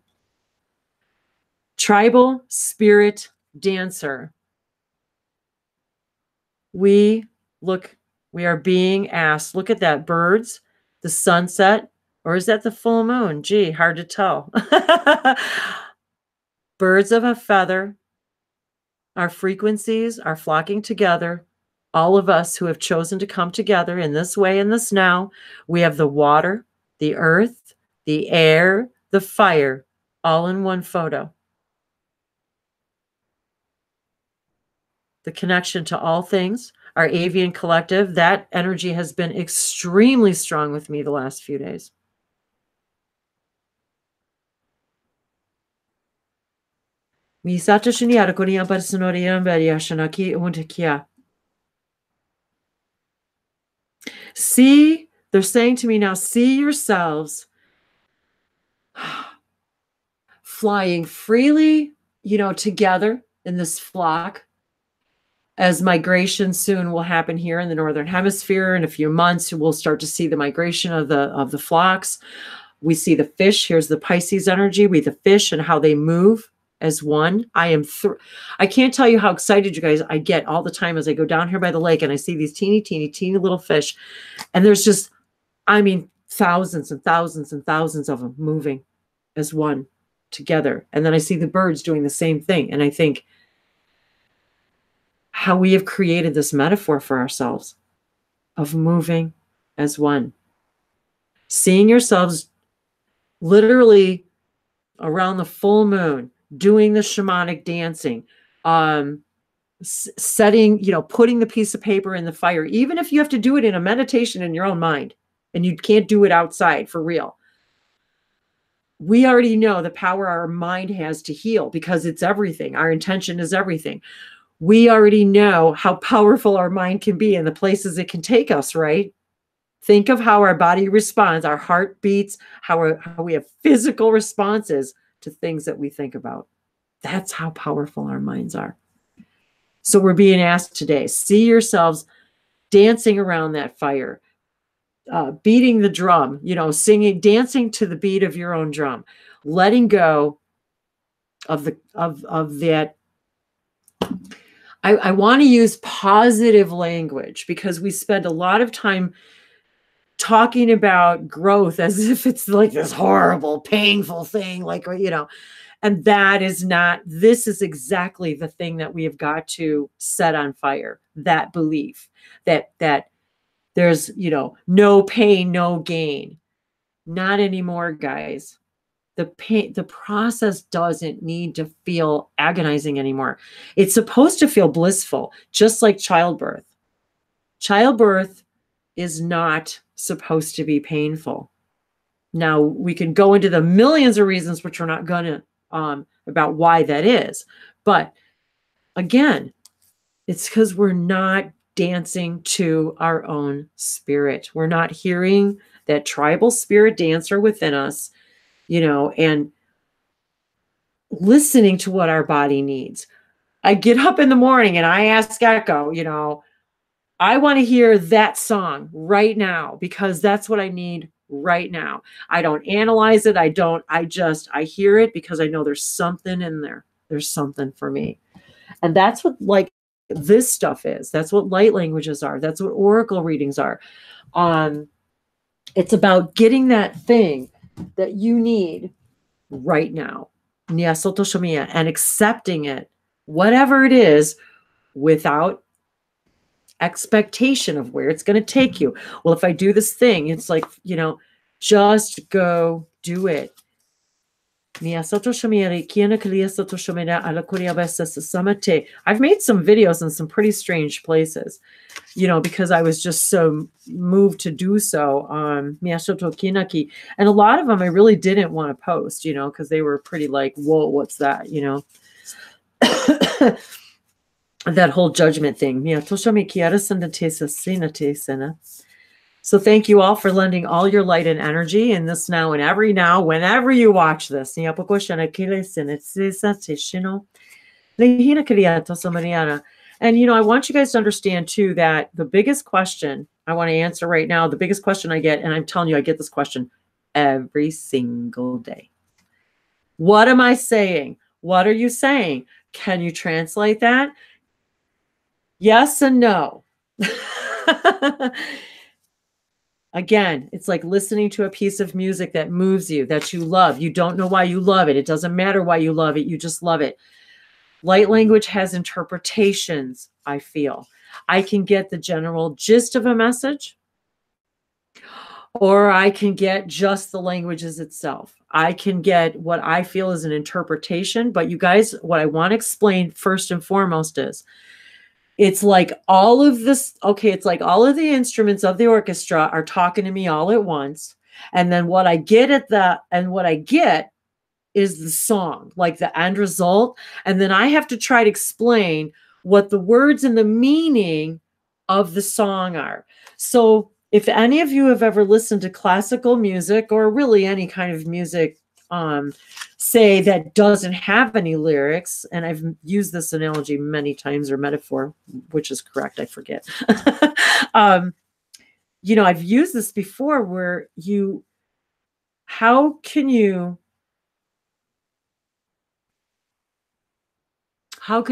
Tribal spirit dancer. We are being asked, look at that, birds, the sunset, or is that the full moon? Gee, hard to tell. Birds of a feather, our frequencies are flocking together. All of us who have chosen to come together in this way, in this now, we have the water, the earth, the air, the fire, all in one photo. The connection to all things, our avian collective, that energy has been extremely strong with me the last few days. See, they're saying to me now, see yourselves flying freely, together in this flock. As migration soon will happen here in the Northern Hemisphere, in a few months, we'll start to see the migration of the flocks. We see the fish. Here's the Pisces energy. We the fish and how they move as one. I can't tell you how excited you guys I get all the time as I go down here by the lake and I see these teeny little fish. And there's just, thousands and thousands and thousands of them moving as one together. And then I see the birds doing the same thing. And I think how we have created this metaphor for ourselves of moving as one. Seeing yourselves literally around the full moon, doing the shamanic dancing, setting, putting the piece of paper in the fire, even if you have to do it in a meditation in your own mind and you can't do it outside for real. We already know the power our mind has to heal because it's everything. Our intention is everything. We already know how powerful our mind can be and the places it can take us, right? Think of how our body responds, our heart beats, how we have physical responses to things that we think about. That's how powerful our minds are. So we're being asked today, see yourselves dancing around that fire, beating the drum, singing, dancing to the beat of your own drum, letting go of that. I want to use positive language because we spend a lot of time talking about growth as if it's like this horrible, painful thing, and that is not, this is exactly the thing that we have got to set on fire, that belief that there's, no pain, no gain. Not anymore, guys. The process doesn't need to feel agonizing anymore. It's supposed to feel blissful, just like childbirth. Childbirth is not supposed to be painful. Now, we can go into the millions of reasons, which we're not going to, about why that is. But again, it's because we're not dancing to our own spirit. We're not hearing that tribal spirit dancer within us, and listening to what our body needs. I get up in the morning and I ask Echo, I want to hear that song right now because that's what I need right now. I don't analyze it. I hear it because I know there's something in there. There's something for me. And that's what this stuff is. That's what light languages are. That's what oracle readings are. It's about getting that thing that you need right now. And accepting it, whatever it is, without expectation of where it's going to take you. Well, if I do this thing, it's like, just go do it. I've made some videos in some pretty strange places, you know, because I was just so moved to do so. And a lot of them I really didn't want to post, you know, because they were pretty like, whoa, what's that, you know? That whole judgment thing. So thank you all for lending all your light and energy in this now and every now, whenever you watch this. And, you know, I want you guys to understand too, that the biggest question I want to answer right now, the biggest question I get, and I'm telling you, I get this question every single day. What am I saying? What are you saying? Can you translate that? Yes and no. Again, it's like listening to a piece of music that moves you, that you love. You don't know why you love it. It doesn't matter why you love it. You just love it. Light language has interpretations, I feel. I can get the general gist of a message, or I can get just the languages itself. I can get what I feel is an interpretation. But you guys, what I want to explain first and foremost is, it's like all of this, okay, it's like all of the instruments of the orchestra are talking to me all at once. And then what I get is the song, like the end result. And then I have to try to explain what the words and the meaning of the song are. So if any of you have ever listened to classical music, or really any kind of music, say that doesn't have any lyrics, and I've used this analogy many times, or metaphor, which is correct, I forget. You know, I've used this before, where how can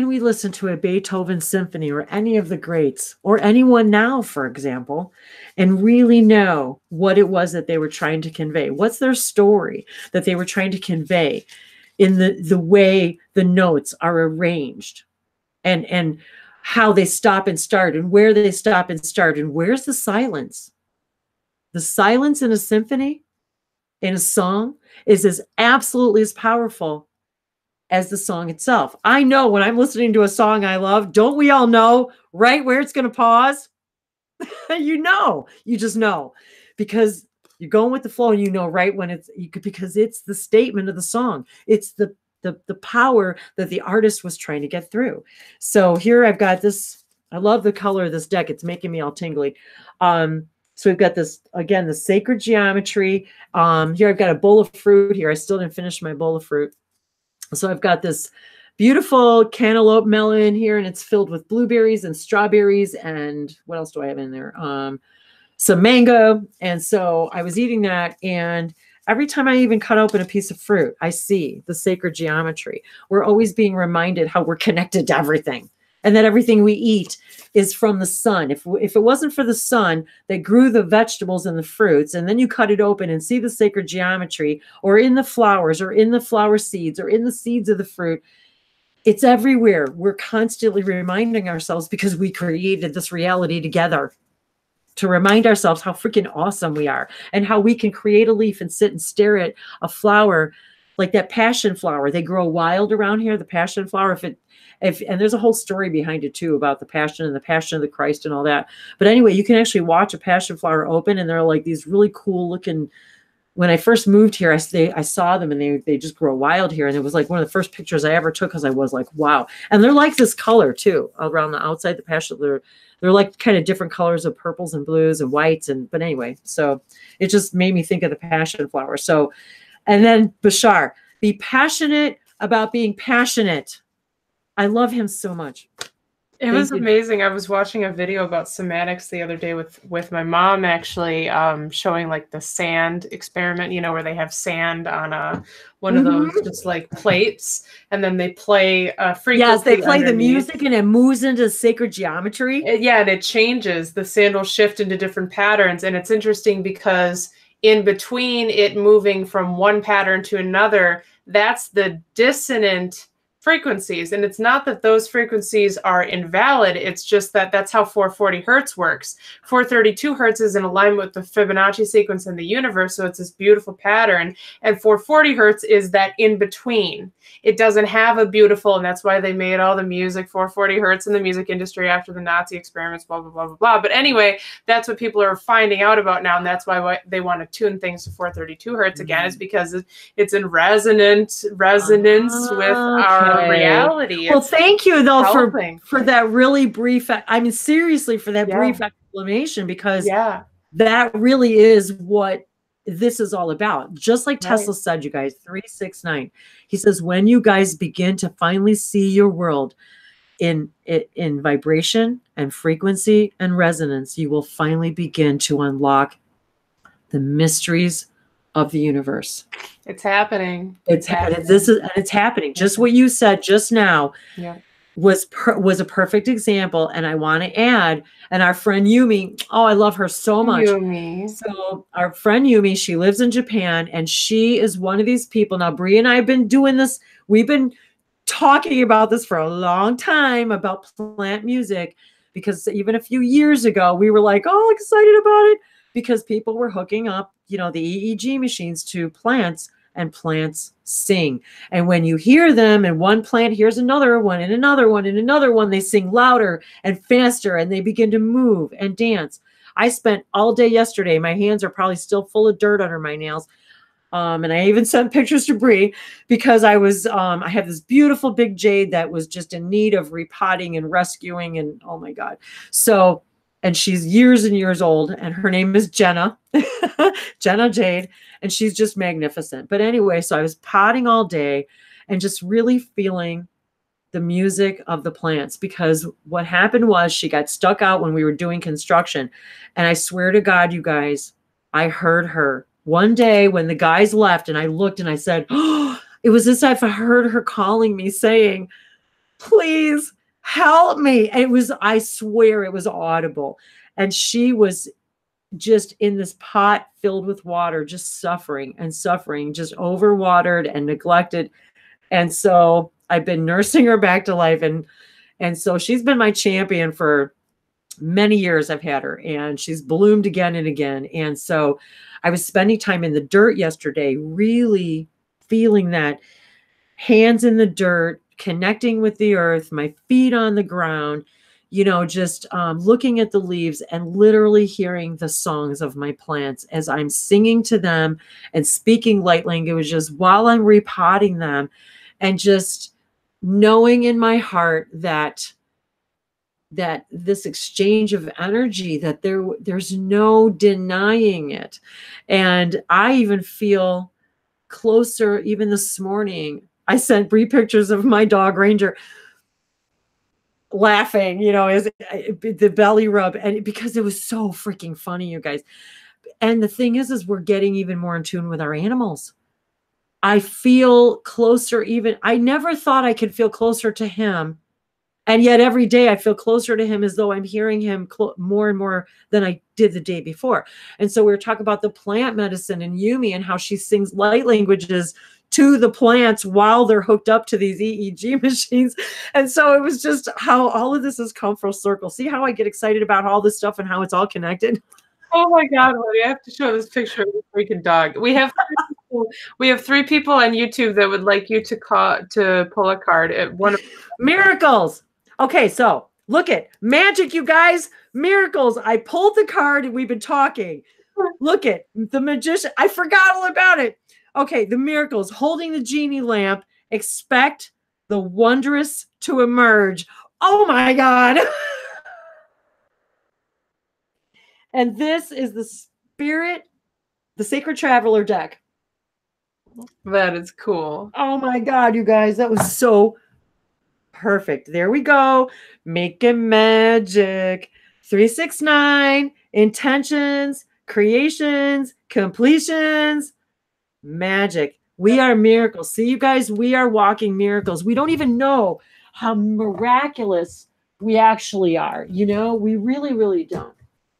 we listen to a Beethoven symphony or any of the greats, or anyone now, for example, and really know what it was that they were trying to convey? What's their story that they were trying to convey in the way the notes are arranged, and how they stop and start, and where they stop and start, and where's the silence? The silence in a symphony, in a song, is as absolutely as powerful as the song itself. I know when I'm listening to a song I love, don't we all know right where it's going to pause? You just know, because you're going with the flow, and you know right when because it's the statement of the song. It's the power that the artist was trying to get through. So here I've got this, I love the color of this deck. It's making me all tingly. So we've got this, again, the sacred geometry. Here I've got a bowl of fruit here. I still didn't finish my bowl of fruit. So I've got this beautiful cantaloupe melon here, and it's filled with blueberries and strawberries. And what else do I have in there? Some mango. And so I was eating that, and every time I even cut open a piece of fruit, I see the sacred geometry. We're always being reminded how we're connected to everything, and that everything we eat is from the sun. If it wasn't for the sun that grew the vegetables and the fruits, and then you cut it open and see the sacred geometry, or in the flowers, or in the flower seeds, or in the seeds of the fruit, it's everywhere. We're constantly reminding ourselves, because we created this reality together, to remind ourselves how freaking awesome we are, and how we can create a leaf and sit and stare at a flower like that passion flower. They grow wild around here, the passion flower. And there's a whole story behind it too, about the passion and the passion of the Christ and all that. But anyway, you can actually watch a passion flower open, and they're like these really cool looking. When I first moved here, I saw them, and they just grow wild here. And it was like one of the first pictures I ever took, because I was like, wow. And they're like this color too, around the outside, the passion. They're like kind of different colors of purples and blues and whites. But anyway, so it just made me think of the passion flower. So, and then Bashar, be passionate about being passionate. I love him so much. It was amazing. I was watching a video about somatics the other day with my mom, actually, showing like the sand experiment, you know, where they have sand on one of those just like plates, and then they play frequency. Yes, they play the music, and it moves into sacred geometry. Yeah, and it changes. The sand will shift into different patterns, and it's interesting because in between it moving from one pattern to another, that's the dissonant frequencies. And it's not that those frequencies are invalid. It's just that that's how 440 hertz works. 432 hertz is in alignment with the Fibonacci sequence in the universe. So it's this beautiful pattern. And 440 hertz is that in between. It doesn't have a beautiful, and that's why they made all the music 440 hertz in the music industry after the Nazi experiments, blah, blah, blah, blah, blah. But anyway, that's what people are finding out about now. And that's why they want to tune things to 432 hertz again, is because it's in resonance with our reality. Well, thank you though for that really brief, I mean, seriously, for that brief explanation, because that really is what this is all about. Just like Tesla said, you guys, 369. He says, when you guys begin to finally see your world in vibration and frequency and resonance, you will finally begin to unlock the mysteries of the universe. It's happening. It's happening. Just what you said just now was a perfect example. And I want to add, and our friend Yumi, oh, I love her so much. Yumi. So our friend Yumi, she lives in Japan, and she is one of these people. Now, Bree and I have been doing this. We've been talking about this for a long time, about plant music, because even a few years ago, we were like, oh, excited about it, because people were hooking up, the EEG machines to plants, and plants sing. And when you hear them, and one plant hears another one and another one and another one, they sing louder and faster, and they begin to move and dance. I spent all day yesterday. My hands are probably still full of dirt under my nails. And I even sent pictures to Bree, because I have this beautiful big jade that was just in need of repotting and rescuing. And oh my God. So, and she's years and years old, and her name is Jenna, Jenna Jade, and she's just magnificent. But anyway, so I was potting all day and just really feeling the music of the plants, because what happened was she got stuck out when we were doing construction. And I swear to God, you guys, I heard her one day when the guys left, and I looked and I said, oh, it was as if I heard her calling me, saying, please help me. And I swear it was audible. And she was just in this pot filled with water, just suffering and suffering, just overwatered and neglected. And so I've been nursing her back to life. And so she's been my champion for many years. I've had her, and she's bloomed again and again. And so I was spending time in the dirt yesterday, really feeling that, hands in the dirt, connecting with the earth, my feet on the ground, just looking at the leaves and literally hearing the songs of my plants as I'm singing to them and speaking light languages while I'm repotting them, and just knowing in my heart that this exchange of energy, that there's no denying it. And I even feel closer. Even this morning, I sent Bree pictures of my dog Ranger laughing, as the belly rub, and because it was so freaking funny, you guys. And the thing is we're getting even more in tune with our animals. I feel closer. I never thought I could feel closer to him. And yet every day I feel closer to him, as though I'm hearing him more and more than I did the day before. And so we were talking about the plant medicine and Yumi, and how she sings light languages to the plants while they're hooked up to these EEG machines. And so it was just how all of this has come full circle. See how I get excited about all this stuff and how it's all connected? Oh my God, Wendy, I have to show this picture of the freaking dog. We have 3 people on YouTube that would like you to pull a card at one of miracles. Okay, so look at magic, you guys. Miracles. I pulled the card and we've been talking. Look at the magician. I forgot all about it. Okay, the miracles, holding the genie lamp. Expect the wondrous to emerge. Oh my God. And this is the Spirit, the Sacred Traveler deck. That is cool. Oh my God, you guys, that was so perfect. There we go. Making magic. 369, intentions, creations, completions, magic. We are miracles. See, you guys, we are walking miracles. We don't even know how miraculous we actually are. We really, really don't.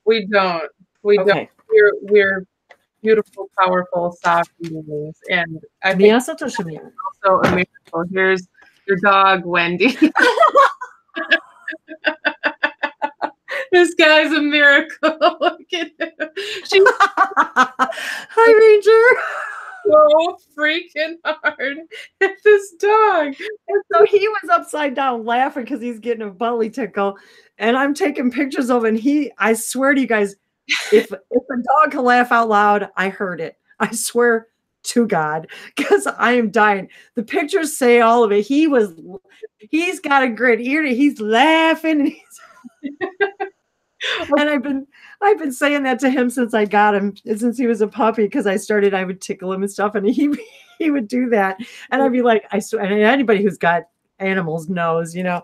We don't. Don't. We're beautiful, powerful, soft beings. And I think also a miracle. Your dog, Wendy. This guy's a miracle. Look at him. She's Hi, Ranger. so freaking hard at this dog. And so he was upside down laughing because he's getting a belly tickle. And I'm taking pictures of him. And I swear to you guys, if a dog can laugh out loud, I heard it. I swear to God, because I am dying. The pictures say all of it. He's got a great ear. He's laughing. And and I've been saying that to him since I got him, since he was a puppy, because I would tickle him and stuff, and he would do that. And I'd be like, I swear, and anybody who's got animals knows, they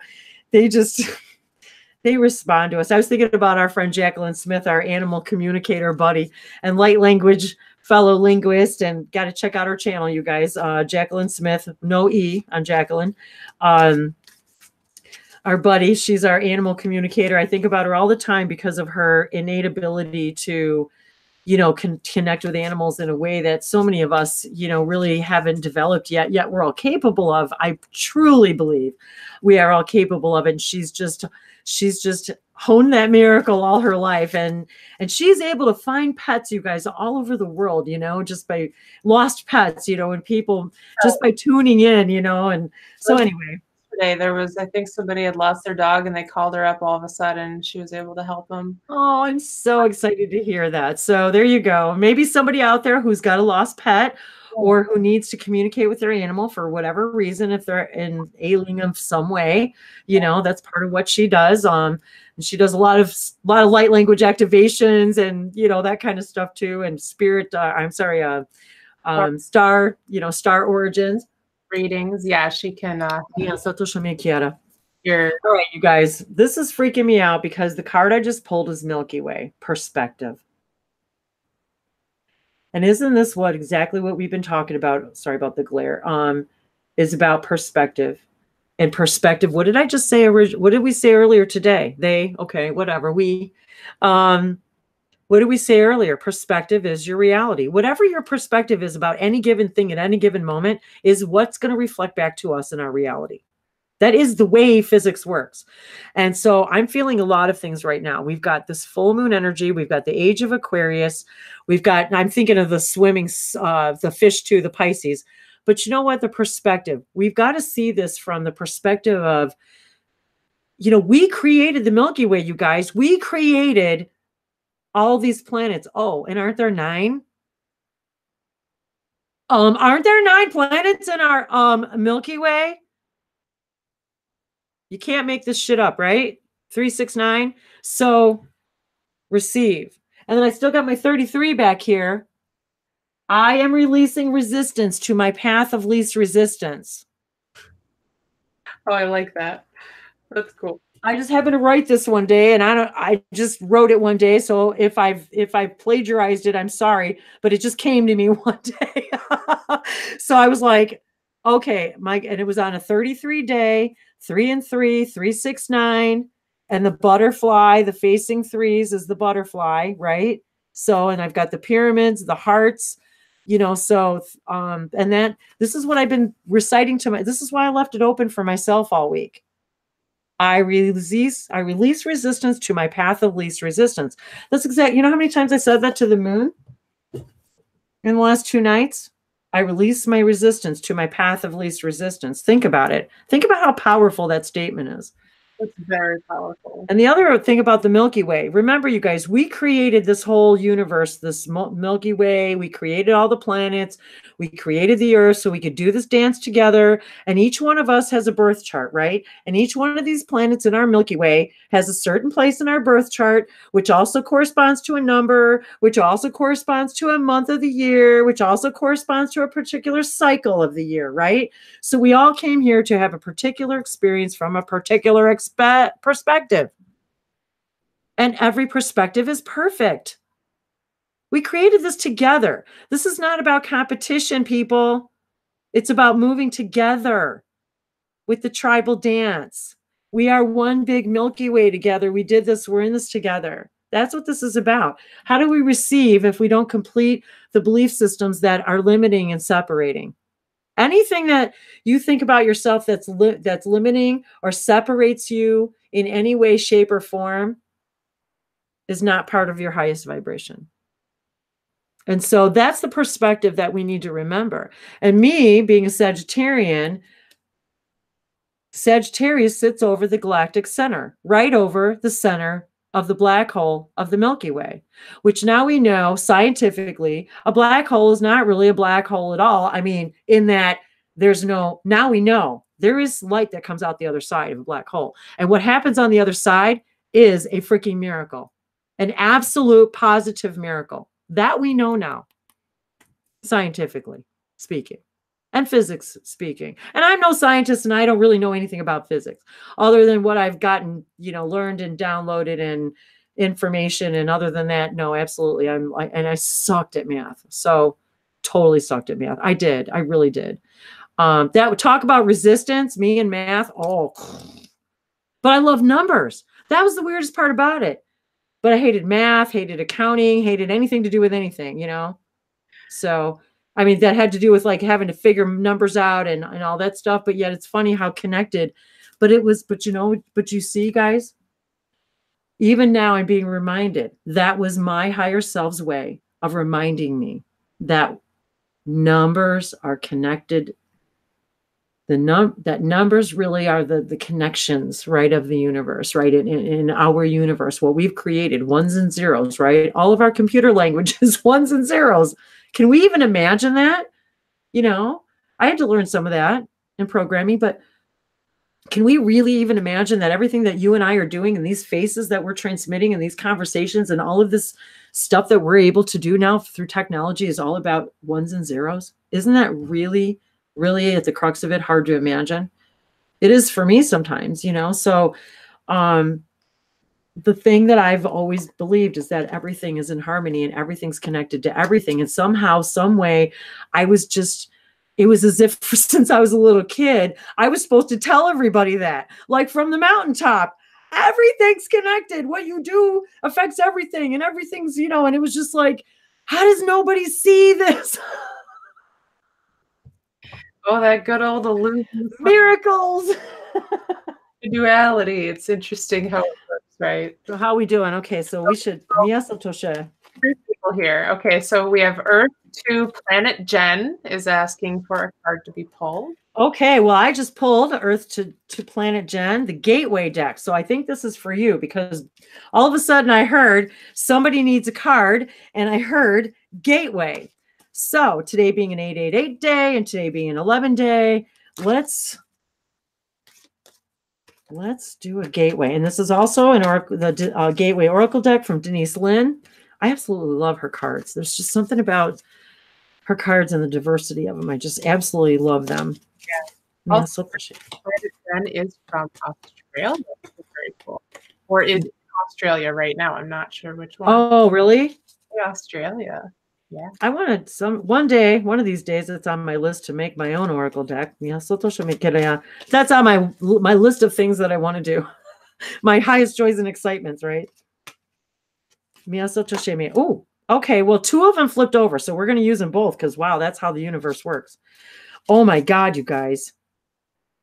respond to us. I was thinking about our friend Jacqueline Smith, our animal communicator buddy and light language fellow linguist, and got to check out her channel, you guys. Jacqueline Smith, no E on Jacqueline. Our buddy, she's our animal communicator. I think about her all the time because of her innate ability to, connect with animals in a way that so many of us, really haven't developed yet we're all capable of. I truly believe we are all capable of it. And she's just honed that miracle all her life. And she's able to find pets, you guys, all over the world, just by lost pets, and people just by tuning in, and so anyway. There was, I think somebody had lost their dog and they called her up all of a sudden and she was able to help them. Oh, I'm so excited to hear that. So there you go. Maybe somebody out there who's got a lost pet or who needs to communicate with their animal for whatever reason, if they're ailing of some way, that's part of what she does. And she does a lot of light language activations and, that kind of stuff too. And spirit, star origins. Readings. Yeah, she can. Yeah, Satoshi Kiara. All right, you guys, this is freaking me out because the card I just pulled is Milky Way, perspective. And isn't this exactly what we've been talking about? Sorry about the glare. Is about perspective. And perspective, what did I just say? What did we say earlier today? Whatever. What did we say earlier? Perspective is your reality. Whatever your perspective is about any given thing at any given moment is what's going to reflect back to us in our reality. That is the way physics works. And so I'm feeling a lot of things right now. We've got this full moon energy. We've got the age of Aquarius. I'm thinking of the swimming, the fish too, the Pisces. But you know what? The perspective. We've got to see this from the perspective of, we created the Milky Way, you guys. We created all these planets. Oh, and aren't there 9? Aren't there 9 planets in our Milky Way? You can't make this shit up, right? 3, 6, 9. So receive. And then I still got my 33 back here. I am releasing resistance to my path of least resistance. Oh, I like that. That's cool. I just happened to write this one day, and I just wrote it one day. So if I've plagiarized it, I'm sorry, but it just came to me one day. So I was like, okay, and it was on a 33 day, 3 and 3, 3, 6, 9, and the butterfly, the facing threes is the butterfly, right? So, and I've got the pyramids, the hearts, and this is what I've been reciting this is why I left it open for myself all week. I release resistance to my path of least resistance. That's exactly, you know how many times I said that to the moon in the last 2 nights? I release my resistance to my path of least resistance. Think about it. Think about how powerful that statement is. It's very powerful. And the other thing about the Milky Way, remember, you guys, we created this whole universe, this Milky Way. We created all the planets. We created the Earth so we could do this dance together. And each one of us has a birth chart, right? And each one of these planets in our Milky Way has a certain place in our birth chart, which also corresponds to a number, which also corresponds to a month of the year, which also corresponds to a particular cycle of the year, right? So we all came here to have a particular experience from a particular perspective. And every perspective is perfect. We created this together. This is not about competition, people. It's about moving together with the tribal dance. We are one big Milky Way together. We did this. We're in this together. That's what this is about. How do we receive if we don't complete the belief systems that are limiting and separating? Anything that you think about yourself that's limiting or separates you in any way, shape, or form is not part of your highest vibration. And so that's the perspective that we need to remember. And me being a Sagittarius sits over the galactic center, right over the center of the black hole of the Milky Way, which now we know scientifically, a black hole is not really a black hole at all. I mean, in that now we know there is light that comes out the other side of a black hole. And what happens on the other side is a freaking miracle, an absolute positive miracle that we know now, scientifically speaking. And physics speaking. And I'm no scientist and I don't really know anything about physics other than what I've gotten, learned and downloaded and information. And other than that, no, absolutely. I sucked at math. So totally sucked at math. I did. I really did. That would talk about resistance, me and math. Oh, but I love numbers. That was the weirdest part about it. But I hated math, hated accounting, hated anything to do with anything, So I mean, that had to do with like having to figure numbers out and all that stuff. But yet it's funny how connected, but you see, guys, even now I'm being reminded that was my higher self's way of reminding me that numbers are connected. That numbers really are the connections, right, of the universe, right, in our universe, what we've created, ones and zeros, right? All of our computer languages, ones and zeros. Can we even imagine that? I had to learn some of that in programming, but can we really even imagine that everything that you and I are doing and these faces that we're transmitting and these conversations and all of this stuff that we're able to do now through technology is all about ones and zeros? Isn't that really, really at the crux of it hard to imagine? It is for me sometimes, So the thing that I've always believed is that everything is in harmony and everything's connected to everything. And somehow, some way, it was as if since I was a little kid, I was supposed to tell everybody that, like from the mountaintop, everything's connected. What you do affects everything and everything's, and it was just like, how does nobody see this? Oh, that good old illusion. Miracles. Duality. It's interesting how it works, right? So how are we doing? Okay, so we should. Yes, Tosha. 3 people here. Okay, so we have Earth to Planet Jen is asking for a card to be pulled. Okay, well, I just pulled Earth to Planet Jen, the Gateway deck. So I think this is for you because all of a sudden I heard somebody needs a card and I heard Gateway. So today being an 888 day and today being an 11 day, let's do a Gateway. And this is also the Gateway Oracle deck from Denise Lynn. I absolutely love her cards. There's just something about her cards and the diversity of them. I just absolutely love them. Yeah. Also, Jen is from Australia. Which is very cool. Or is in Australia right now. I'm not sure which one. Oh, really? Yeah, Australia. Yeah. I wanted one of these days, it's on my list to make my own Oracle deck. That's on my list of things that I want to do. My highest joys and excitements, right? Oh, okay. Well, 2 of them flipped over, so we're going to use them both because, wow, that's how the universe works. Oh, my God, you guys.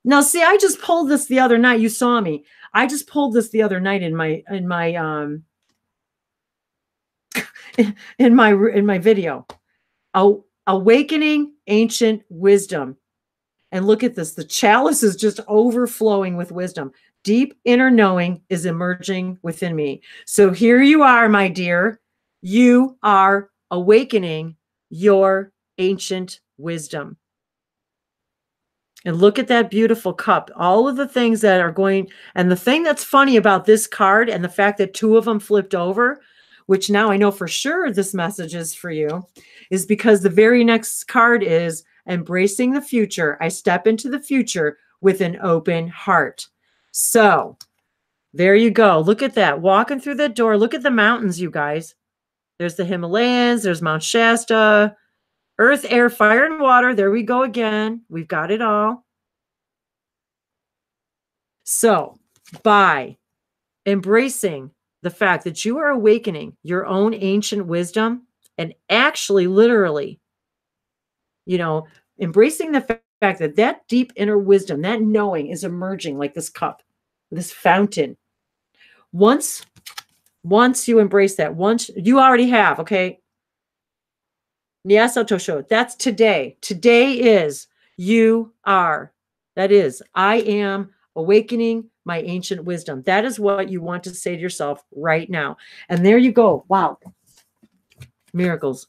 Now, see, I just pulled this the other night. You saw me. I just pulled this the other night in my in my video. Awakening ancient wisdom. And look at this. The chalice is just overflowing with wisdom. Deep inner knowing is emerging within me. So here you are, my dear. You are awakening your ancient wisdom. And look at that beautiful cup. All of the things that are going, and the thing that's funny about this card and the fact that 2 of them flipped over, which now I know for sure this message is for you, is because the very next card is embracing the future. I step into the future with an open heart. So there you go. Look at that. Walking through that door. Look at the mountains, you guys. There's the Himalayas. There's Mount Shasta. Earth, air, fire, and water. There we go again. We've got it all. So by embracing the fact that you are awakening your own ancient wisdom and actually literally, embracing the fact that that deep inner wisdom, that knowing is emerging like this cup, this fountain. Once you embrace that, once you already have, okay? Nyasatosho, that's today. Today is you are. That is, I am awakening my ancient wisdom. That is what you want to say to yourself right now. And there you go. Wow. Miracles.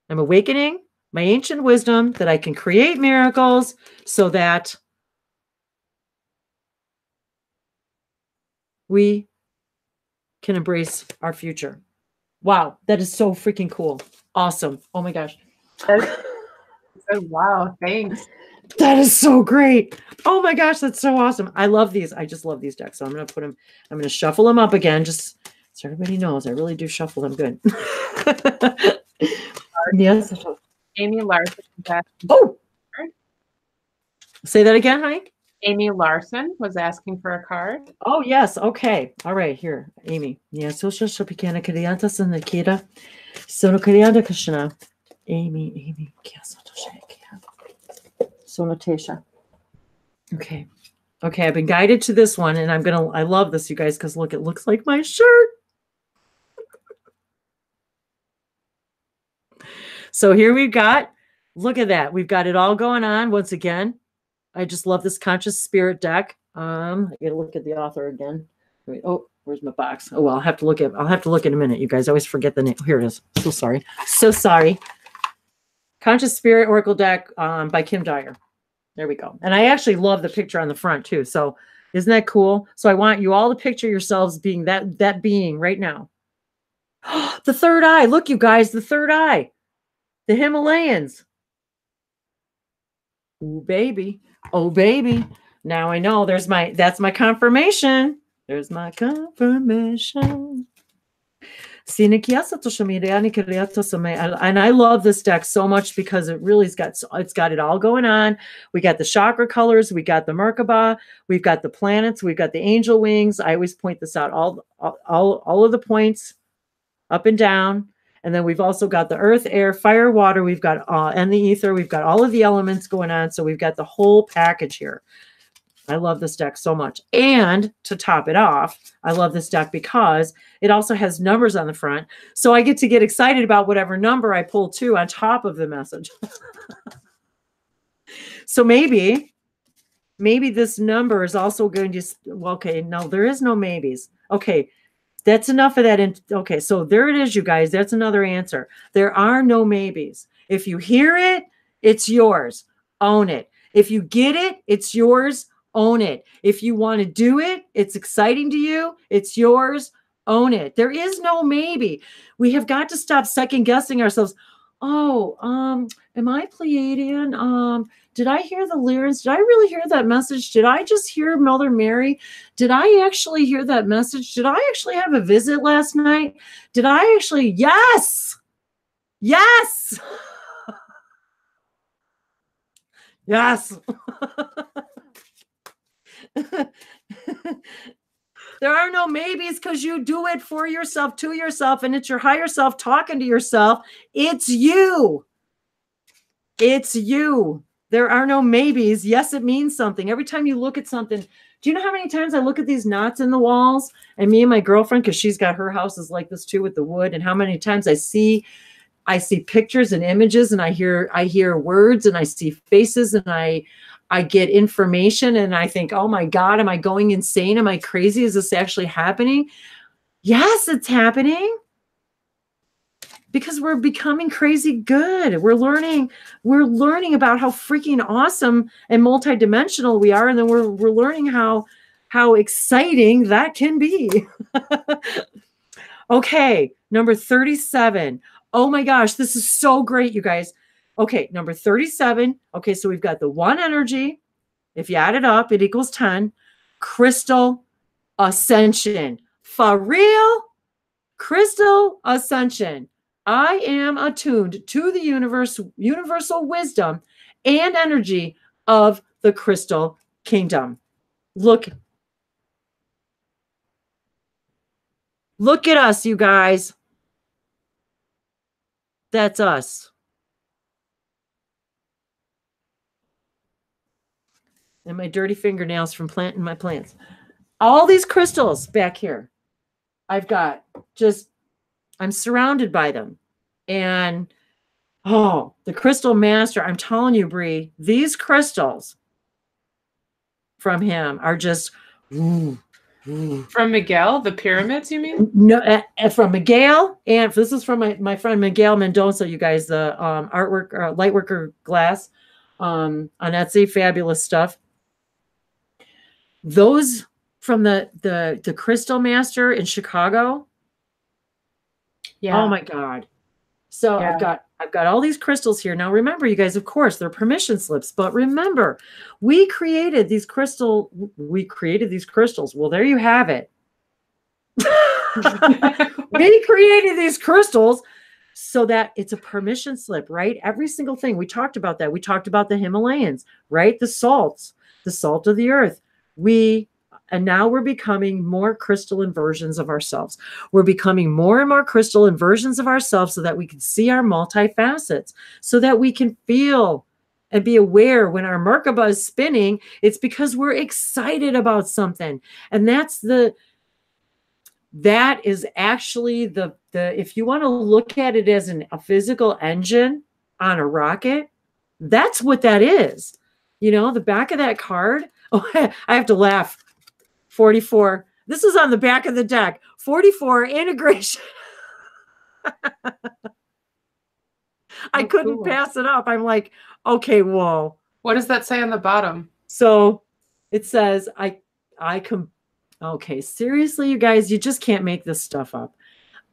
I'm awakening my ancient wisdom that I can create miracles so that we can embrace our future. Wow. That is so freaking cool. Awesome. Oh my gosh. Wow. Thanks. That is so great. Oh my gosh, that's so awesome. I love these. I just love these decks. So I'm going to put them, I'm going to shuffle them up again, just so everybody knows I really do shuffle them good. Yes. Amy Larson. Oh, say that again, honey. Amy Larson was asking for a card. Oh, yes. Okay. All right. Here, Amy. Yeah. Social Shopikana Kiriantas and Nikita. Sono Kirianda Krishna. Amy. Sonotesha. Okay. Okay. I've been guided to this one, and I love this, you guys, because look, it looks like my shirt. So here we've got, look at that. We've got it all going on once again. I just love this conscious spirit deck. I gotta look at the author again. Wait, oh, where's my box? Oh, well, I'll have to look in a minute, you guys. I always forget the name. Here it is. So sorry. So sorry. Conscious Spirit Oracle deck by Kim Dyer. There we go. And I actually love the picture on the front too. So isn't that cool? So I want you all to picture yourselves being that being right now. The third eye. Look, you guys, the third eye. The Himalayas. Ooh, baby. Oh, baby. Now I know that's my confirmation. There's my confirmation. And I love this deck so much because it really's got it all going on. We got the chakra colors, we got the Merkaba, we've got the planets, we've got the angel wings. I always point this out, all of the points up and down. And then we've also got the earth, air, fire, water. We've got and the ether. We've got all of the elements going on. So we've got the whole package here. I love this deck so much. And to top it off, I love this deck because it also has numbers on the front. So I get to get excited about whatever number I pull to on top of the message. So maybe this number is also going to, well, okay, no, there is no maybes. Okay, that's enough of that. Okay, so there it is, you guys. That's another answer. There are no maybes. If you hear it, it's yours. Own it. If you get it, it's yours. Own it. If you want to do it, it's exciting to you, it's yours. Own it. There is no maybe. We have got to stop second guessing ourselves. Oh, am I Pleiadian? Did I hear the lyrics? Did I really hear that message? Did I just hear Mother Mary? Did I actually hear that message? Did I actually have a visit last night? Did I actually? Yes. Yes. Yes. There are no maybes because you do it for yourself, to yourself, and it's your higher self talking to yourself. It's you. It's you. There are no maybes. Yes, it means something. Every time you look at something, do you know how many times I look at these knots in the walls? And me and my girlfriend, because she's got her houses like this too with the wood, and how many times I see pictures and images, and I hear words, and I see faces, and I get information, and I think, oh my God, am I going insane? Am I crazy? Is this actually happening? Yes, it's happening. Because we're becoming crazy good. We're learning about how freaking awesome and multidimensional we are. And then we're learning how exciting that can be. Okay, number 37. Oh my gosh, this is so great, you guys. Okay, number 37. Okay, so we've got the one energy. If you add it up, it equals 10. Crystal ascension. For real? Crystal ascension. I am attuned to the universal wisdom and energy of the crystal kingdom. Look at us, you guys. That's us. and my dirty fingernails from planting my plants. All these crystals back here. I've got I'm surrounded by them. And oh, the crystal master, I'm telling you, Bree, these crystals from him are just from Miguel, the pyramids, you mean? No, from Miguel, and this is from my friend Miguel Mendoza, you guys, the artwork, lightworker glass on Etsy, fabulous stuff. Those from the Crystal Master in Chicago. Yeah. Oh my God. So yeah. I've got all these crystals here. Now remember, you guys, of course, they're permission slips, but remember, we created these crystals. Well, there you have it. We created these crystals so that it's a permission slip, right? Every single thing. We talked about that. We talked about the Himalayans, right? The salt of the earth. And now we're becoming more crystalline versions of ourselves. We're becoming more and more crystalline versions of ourselves so that we can see our multifacets, so that we can feel and be aware when our Merkaba is spinning. It's because we're excited about something. And that is actually the if you want to look at it as a physical engine on a rocket, that's what that is. You know, the back of that card. Oh, I have to laugh. 44. This is on the back of the deck. 44 integration. I couldn't pass it up. I'm like, okay, whoa. What does that say on the bottom? So it says, okay, seriously, you guys, you just can't make this stuff up.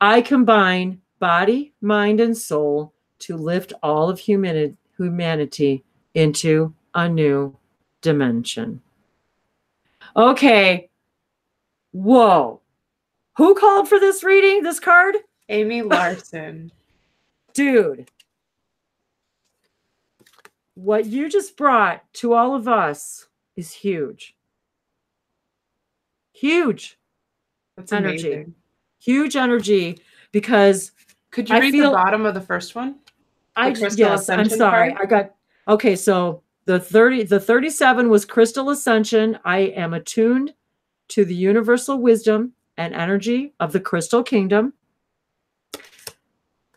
I combine body, mind, and soul to lift all of humanity into a new dimension. Okay. Whoa. Who called for this reading, this card? Amy Larson. Dude. What you just brought to all of us is huge. Huge. That's energy. Amazing. Huge energy, because could you read the bottom of the first one? Yes, I'm sorry. Card? Okay, so the 37 was Crystal Ascension. I am attuned to the universal wisdom and energy of the Crystal Kingdom.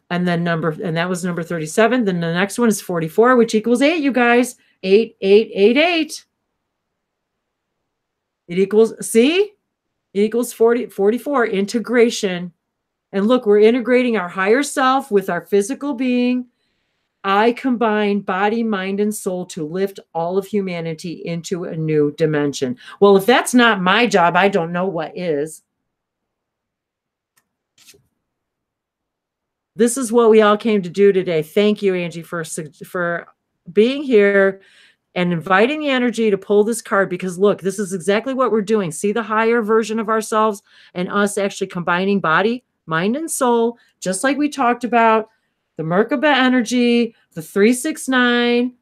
And then that was number 37. Then the next one is 44, which equals 8, you guys. 8, 8, 8, 8. It equals 44, integration. And look, we're integrating our higher self with our physical being. I combine body, mind, and soul to lift all of humanity into a new dimension. Well, if that's not my job, I don't know what is. This is what we all came to do today. Thank you, Angie, for being here and inviting the energy to pull this card, because look, this is exactly what we're doing. See the higher version of ourselves and us actually combining body, mind, and soul, just like we talked about. The Merkaba energy, the 369,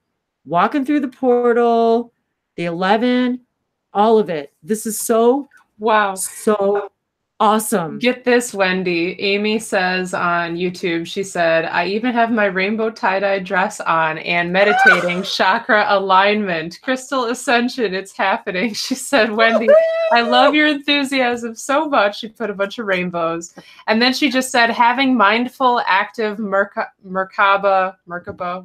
walking through the portal, the 11, all of it. This is so awesome. Get this, Wendy. Amy says on YouTube, she said, I even have my rainbow tie-dye dress on and meditating chakra alignment. Crystal Ascension, it's happening. She said, Wendy, I love your enthusiasm so much. She put a bunch of rainbows. And then she just said, having mindful, active Merkaba,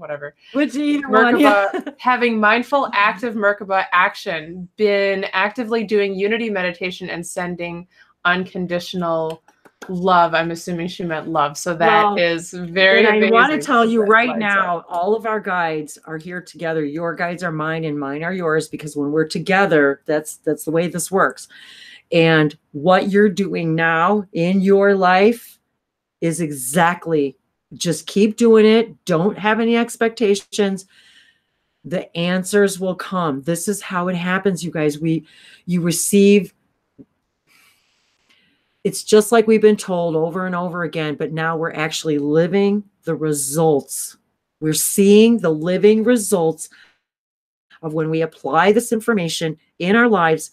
whatever. Which either one, yeah. Having mindful, active Merkaba action, been actively doing unity meditation and sending unconditional love. I'm assuming she meant love. So that is very amazing. I want to tell you right now, all of our guides are here together. Your guides are mine and mine are yours, because when we're together, that's the way this works. And what you're doing now in your life is exactly, just keep doing it. Don't have any expectations. The answers will come. This is how it happens, you guys. You receive. It's just like we've been told over and over again, but now we're actually living the results. We're seeing the living results of when we apply this information in our lives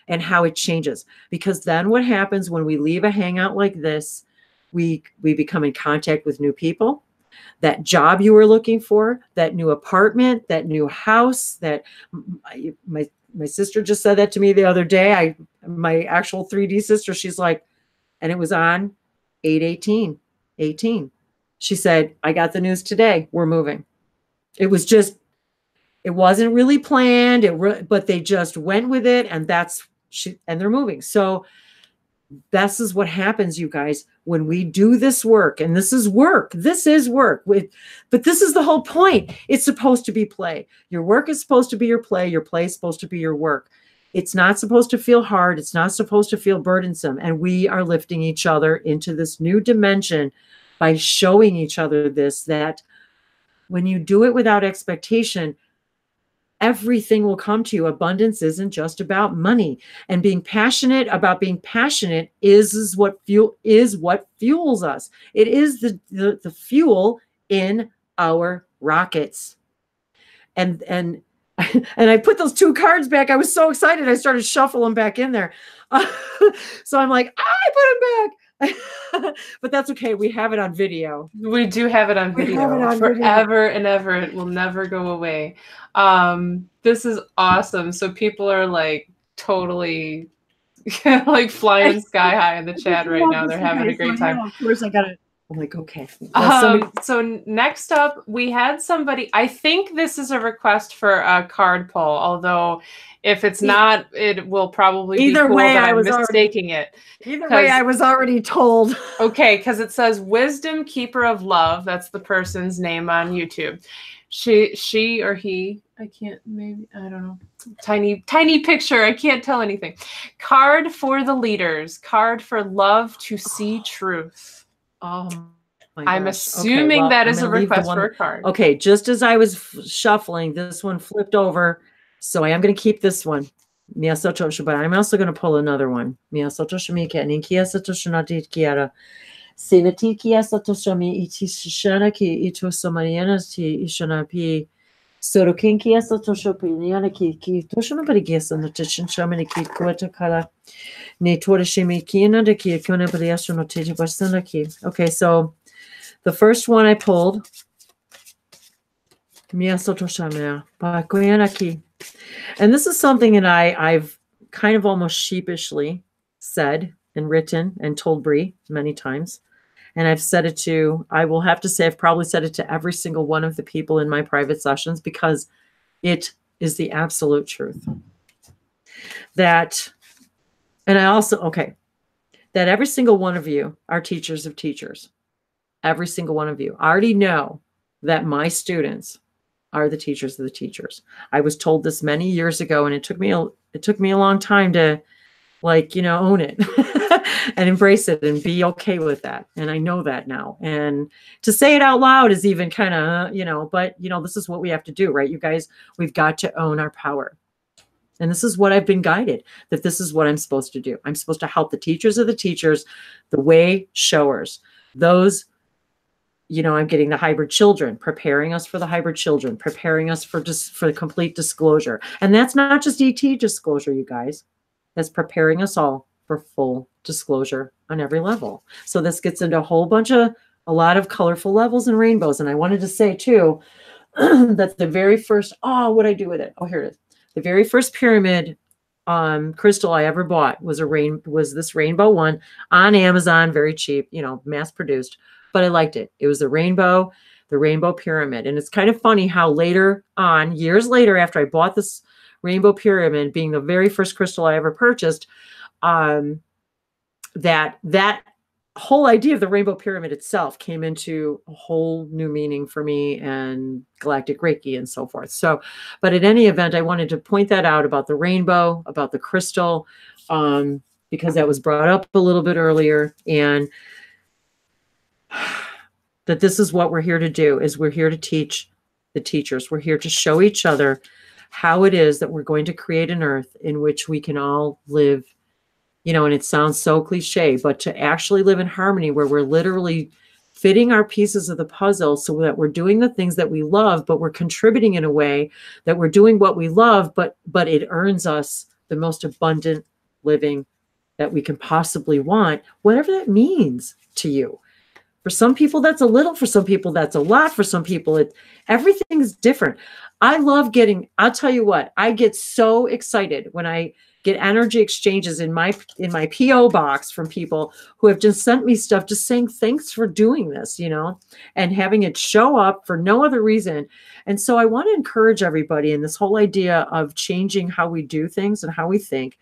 and how it changes. Because then what happens when we leave a hangout like this, we become in contact with new people. that job you were looking for, that new apartment, that new house, that my sister just said that to me the other day. My actual 3D sister, she's like, and it was on 8/18/18. She said, I got the news today. We're moving. It was just, it wasn't really planned, but they just went with it, and and they're moving. So this is what happens, you guys, when we do this work. And this is work. This is work. But this is the whole point. It's supposed to be play. Your work is supposed to be your play. Your play is supposed to be your work. It's not supposed to feel hard. It's not supposed to feel burdensome. And we are lifting each other into this new dimension by showing each other this, that when you do it without expectation, everything will come to you. Abundance isn't just about money, and being passionate about being passionate is what fuels us. It is the fuel in our rockets. And I put those 2 cards back. I was so excited. I started shuffling them back in there. So I'm like, I put them back. But that's okay. We have it on video. We do have it on video forever and ever. It will never go away. This is awesome. So people are like totally like flying sky high in the chat right now. They're having a great time. Of course, I got it. I'm like, okay. So next up, we had somebody, I think this is a request for a card pull, although if it's not, it will probably be cool that I'm mistaking it. Either way, I was already told. Okay, because it says Wisdom Keeper of Love. That's the person's name on YouTube. She or he, I can't, maybe, I don't know. Tiny picture. I can't tell anything. Card for the leaders. Card for love to see truth. Oh my I'm assuming that is a request for a card. Okay, just as I was shuffling, this one flipped over. So I am going to keep this one. But I'm also going to pull another one. Okay, so the first one I pulled, and this is something that I've kind of almost sheepishly said and written and told Bree many times. And I've said it to, I will have to say, I've probably said it to every single one of the people in my private sessions, because it is the absolute truth. That, and I also, okay, that every single one of you are teachers of teachers. Every single one of you. I already know that my students are the teachers of the teachers. I was told this many years ago, and it took me a long time to, like, own it and embrace it and be okay with that. And I know that now. And to say it out loud is even kind of, but this is what we have to do, right? You guys, we've got to own our power. And this is what I've been guided, that this is what I'm supposed to do. I'm supposed to help the teachers of the teachers, the Wayshowers, those, I'm getting the hybrid children, preparing us for the hybrid children, preparing us for the complete disclosure. And that's not just ET disclosure, you guys. That's preparing us all for full disclosure on every level. So this gets into a lot of colorful levels and rainbows. And I wanted to say too, that the very first, what'd I do with it? Oh, here it is. The very first pyramid crystal I ever bought was this rainbow one on Amazon, very cheap, mass produced. But I liked it. It was the rainbow pyramid. And it's kind of funny how later on, years later, after I bought this rainbow pyramid, being the very first crystal I ever purchased, that whole idea of the rainbow pyramid itself came into a whole new meaning for me, and Galactic Reiki and so forth. So, but at any event, I wanted to point that out about the rainbow, about the crystal, because that was brought up a little bit earlier. And that this is what we're here to do, is we're here to teach the teachers. We're here to show each other how it is that we're going to create an earth in which we can all live, and it sounds so cliche, but to actually live in harmony, where we're literally fitting our pieces of the puzzle so that we're doing the things that we love, but we're contributing in a way that we're doing what we love, but it earns us the most abundant living that we can possibly want, whatever that means to you. For some people, that's a little. For some people, that's a lot. For some people, everything's different. I love getting, I'll tell you what, I get so excited when I get energy exchanges in my PO box from people who have just sent me stuff just saying thanks for doing this, and having it show up for no other reason. And so I want to encourage everybody in this whole idea of changing how we do things and how we think.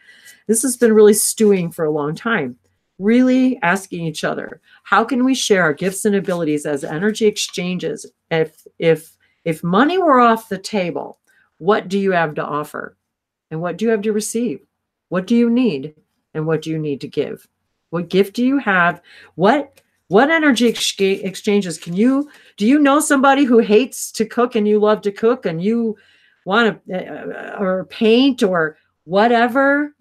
This has been really stewing for a long time. Really asking each other, how can we share our gifts and abilities as energy exchanges? If money were off the table, what do you have to offer? And what do you have to receive? What do you need? And what do you need to give? What gift do you have? What energy exchanges do you know somebody who hates to cook and you love to cook and you want to, or paint or whatever,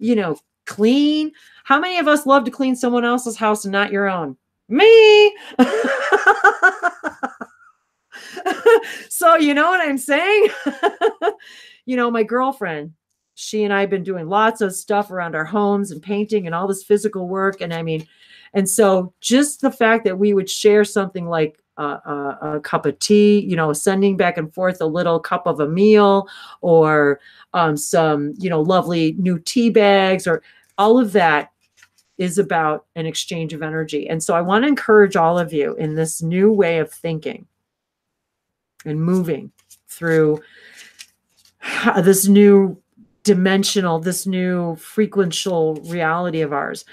clean? How many of us love to clean someone else's house and not your own? Me. So you know what I'm saying? My girlfriend, she and I have been doing lots of stuff around our homes and painting and all this physical work. And so just the fact that we would share something like a cup of tea, sending back and forth a little cup of a meal, or some, lovely new tea bags, or all of that is about an exchange of energy. And so I want to encourage all of you in this new way of thinking and moving through this new dimensional, this new frequential reality of ours.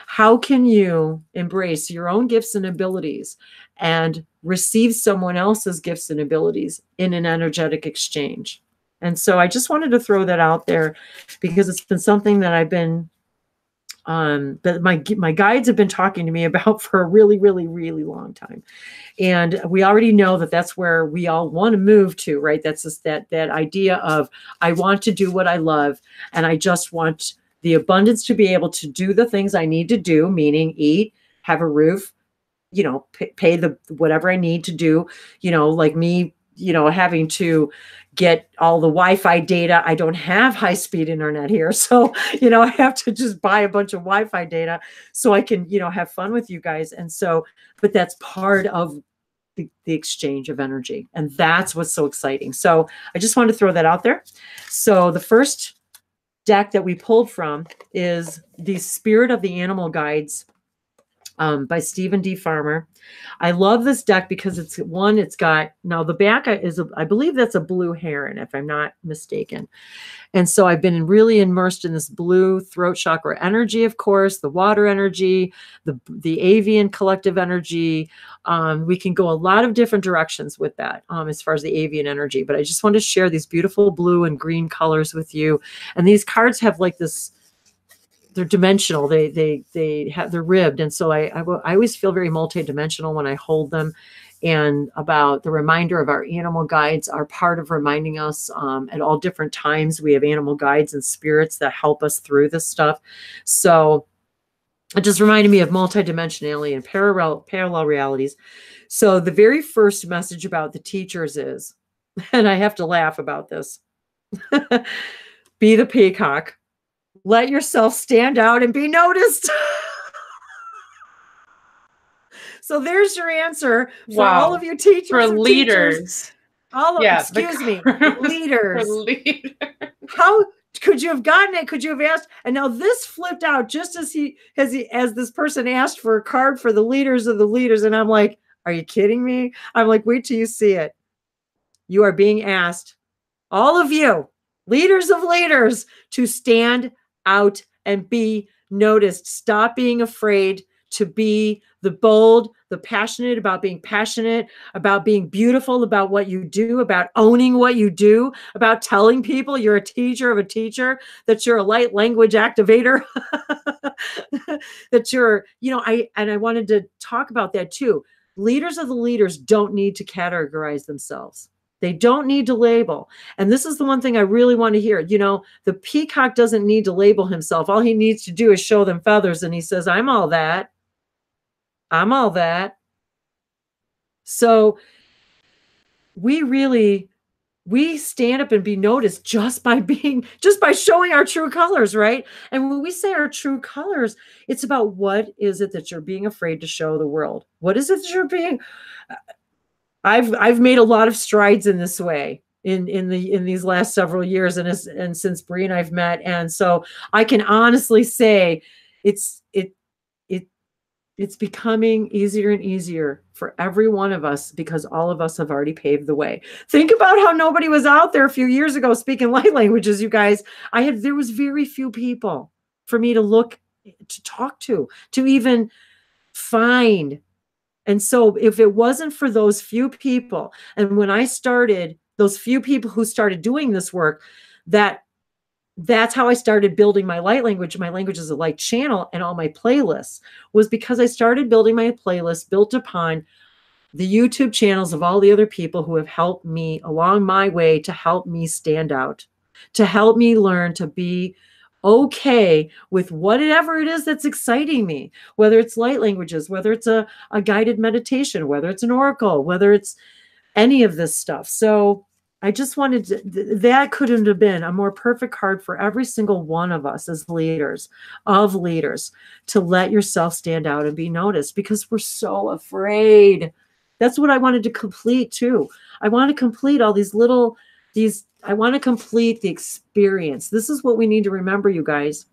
How can you embrace your own gifts and abilities and receive someone else's gifts and abilities in an energetic exchange? And so I just wanted to throw that out there because it's been something that I've been that my guides have been talking to me about for a really, really, really long time. And we already know that that's where we all want to move to, right? That's just that idea of, I want to do what I love, and I just want the abundance to be able to do the things I need to do, meaning eat, have a roof, pay the whatever I need to do, like me, having to get all the Wi-Fi data. I don't have high-speed internet here. So, I have to just buy a bunch of Wi-Fi data so I can, have fun with you guys. And so, but that's part of the exchange of energy. And that's what's so exciting. So I just wanted to throw that out there. So the first deck that we pulled from is the Spirit of the Animal Guides by Stephen D. Farmer. I love this deck because it's got, now the back is, I believe that's a blue heron, if I'm not mistaken. And so I've been really immersed in this blue throat chakra energy, of course, the water energy, the avian collective energy. We can go a lot of different directions with that as far as the avian energy, but I just want to share these beautiful blue and green colors with you. And these cards have like this, they're dimensional. They're ribbed. And so I always feel very multidimensional when I hold them, and about the reminder of our animal guides are part of reminding us at all different times. We have animal guides and spirits that help us through this stuff. So it just reminded me of multidimensionality and parallel realities. So the very first message about the teachers is, and I have to laugh about this, be the peacock. Let yourself stand out and be noticed. So there's your answer for all of you teachers. For leaders. Leaders. How could you have gotten it? Could you have asked? And now this flipped out just as this person asked for a card for the leaders of the leaders. And I'm like, are you kidding me? I'm like, wait till you see it. You are being asked, all of you, leaders of leaders, to stand out and be noticed. Stop being afraid to be the bold, the passionate, about being passionate, about being beautiful, about what you do, about owning what you do, about telling people you're a teacher of a teacher, that you're a light language activator, that you're, I wanted to talk about that too. Leaders of the leaders don't need to categorize themselves. They don't need to label. And this is the one thing I really want to hear. The peacock doesn't need to label himself. All he needs to do is show them feathers. And he says, I'm all that. I'm all that. So we really we stand up and be noticed just by showing our true colors, right? And when we say our true colors, it's about what is it that you're being afraid to show the world? What is it that you're being? I've made a lot of strides in this way in these last several years, and since Bree and I've met, and so I can honestly say it's becoming easier and easier for every one of us because all of us have already paved the way. Think about how nobody was out there a few years ago speaking light languages, you guys. There was very few people for me to look, to talk to even find. And so if it wasn't for those few people, and when I started, those few people who started doing this work, that's how I started building my Languages of Light channel and all my playlists, was because I started building my playlist built upon the YouTube channels of all the other people who have helped me along my way to help me stand out, to help me learn to be okay with whatever it is that's exciting me, whether it's light languages, whether it's a guided meditation, whether it's an oracle, whether it's any of this stuff. So I just wanted to, that couldn't have been a more perfect card for every single one of us as leaders, to let yourself stand out and be noticed, because we're so afraid. That's what I wanted to complete too. I want to complete all I want to complete the experience. This is what we need to remember, you guys.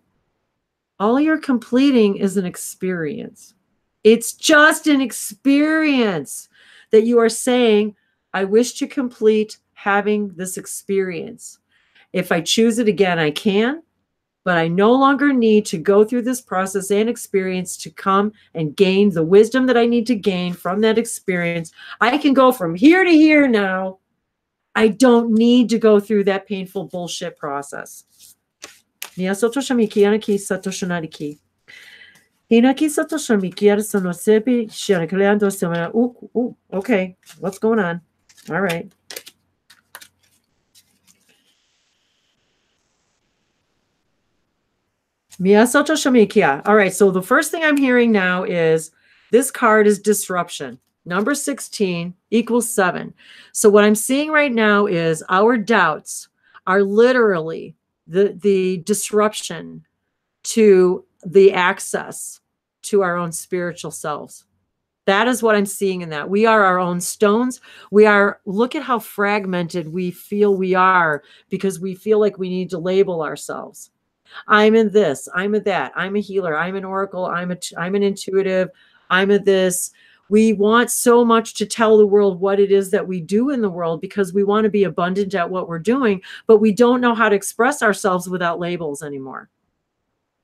All you're completing is an experience. It's just an experience that you are saying, I wish to complete having this experience. If I choose it again, I can, but I no longer need to go through this process and experience to come and gain the wisdom that I need to gain from that experience. I can go from here to here now. I don't need to go through that painful bullshit process. Okay, what's going on? All right. All right, so the first thing I'm hearing now is this card is disruption. Number 16 equals 7. So what I'm seeing right now is our doubts are literally the disruption to the access to our own spiritual selves. That is what I'm seeing in that. We are our own stones. Look at how fragmented we feel we are because we feel like we need to label ourselves. I'm in this, I'm in that, I'm a healer, I'm an oracle, I'm an intuitive, I'm a this. We want so much to tell the world what it is that we do in the world because we want to be abundant at what we're doing, but we don't know how to express ourselves without labels anymore,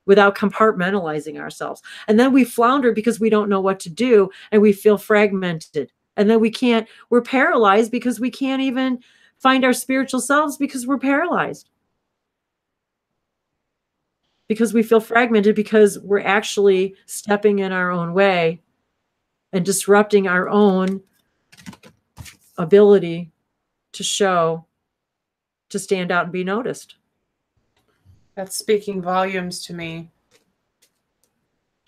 without compartmentalizing ourselves. And then we flounder because we don't know what to do and we feel fragmented. And then we're paralyzed because we can't even find our spiritual selves because we're paralyzed. Because we feel fragmented because we're actually stepping in our own way and disrupting our own ability to stand out and be noticed. That's speaking volumes to me.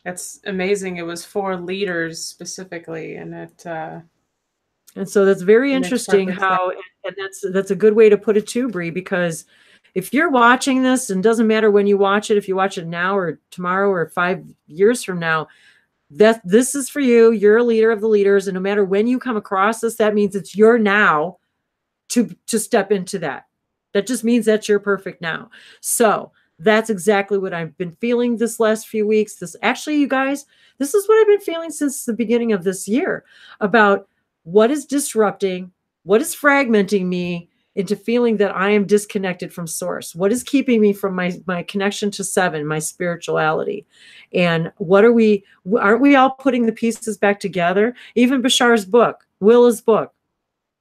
That's amazing. It was for leaders specifically, and and so that's very interesting how, and that's a good way to put it too, Bree, because if you're watching this, and it doesn't matter when you watch it, if you watch it now or tomorrow or 5 years from now, this is for you. You're a leader of the leaders. And no matter when you come across this, that means it's your now to step into that. That just means that's your perfect now. So that's exactly what I've been feeling this last few weeks. Actually, you guys, this is what I've been feeling since the beginning of this year about what is disrupting, what is fragmenting me into feeling that I am disconnected from source. What is keeping me from my connection to 7, my spirituality? And aren't we all putting the pieces back together? Even Bashar's book, Willa's book,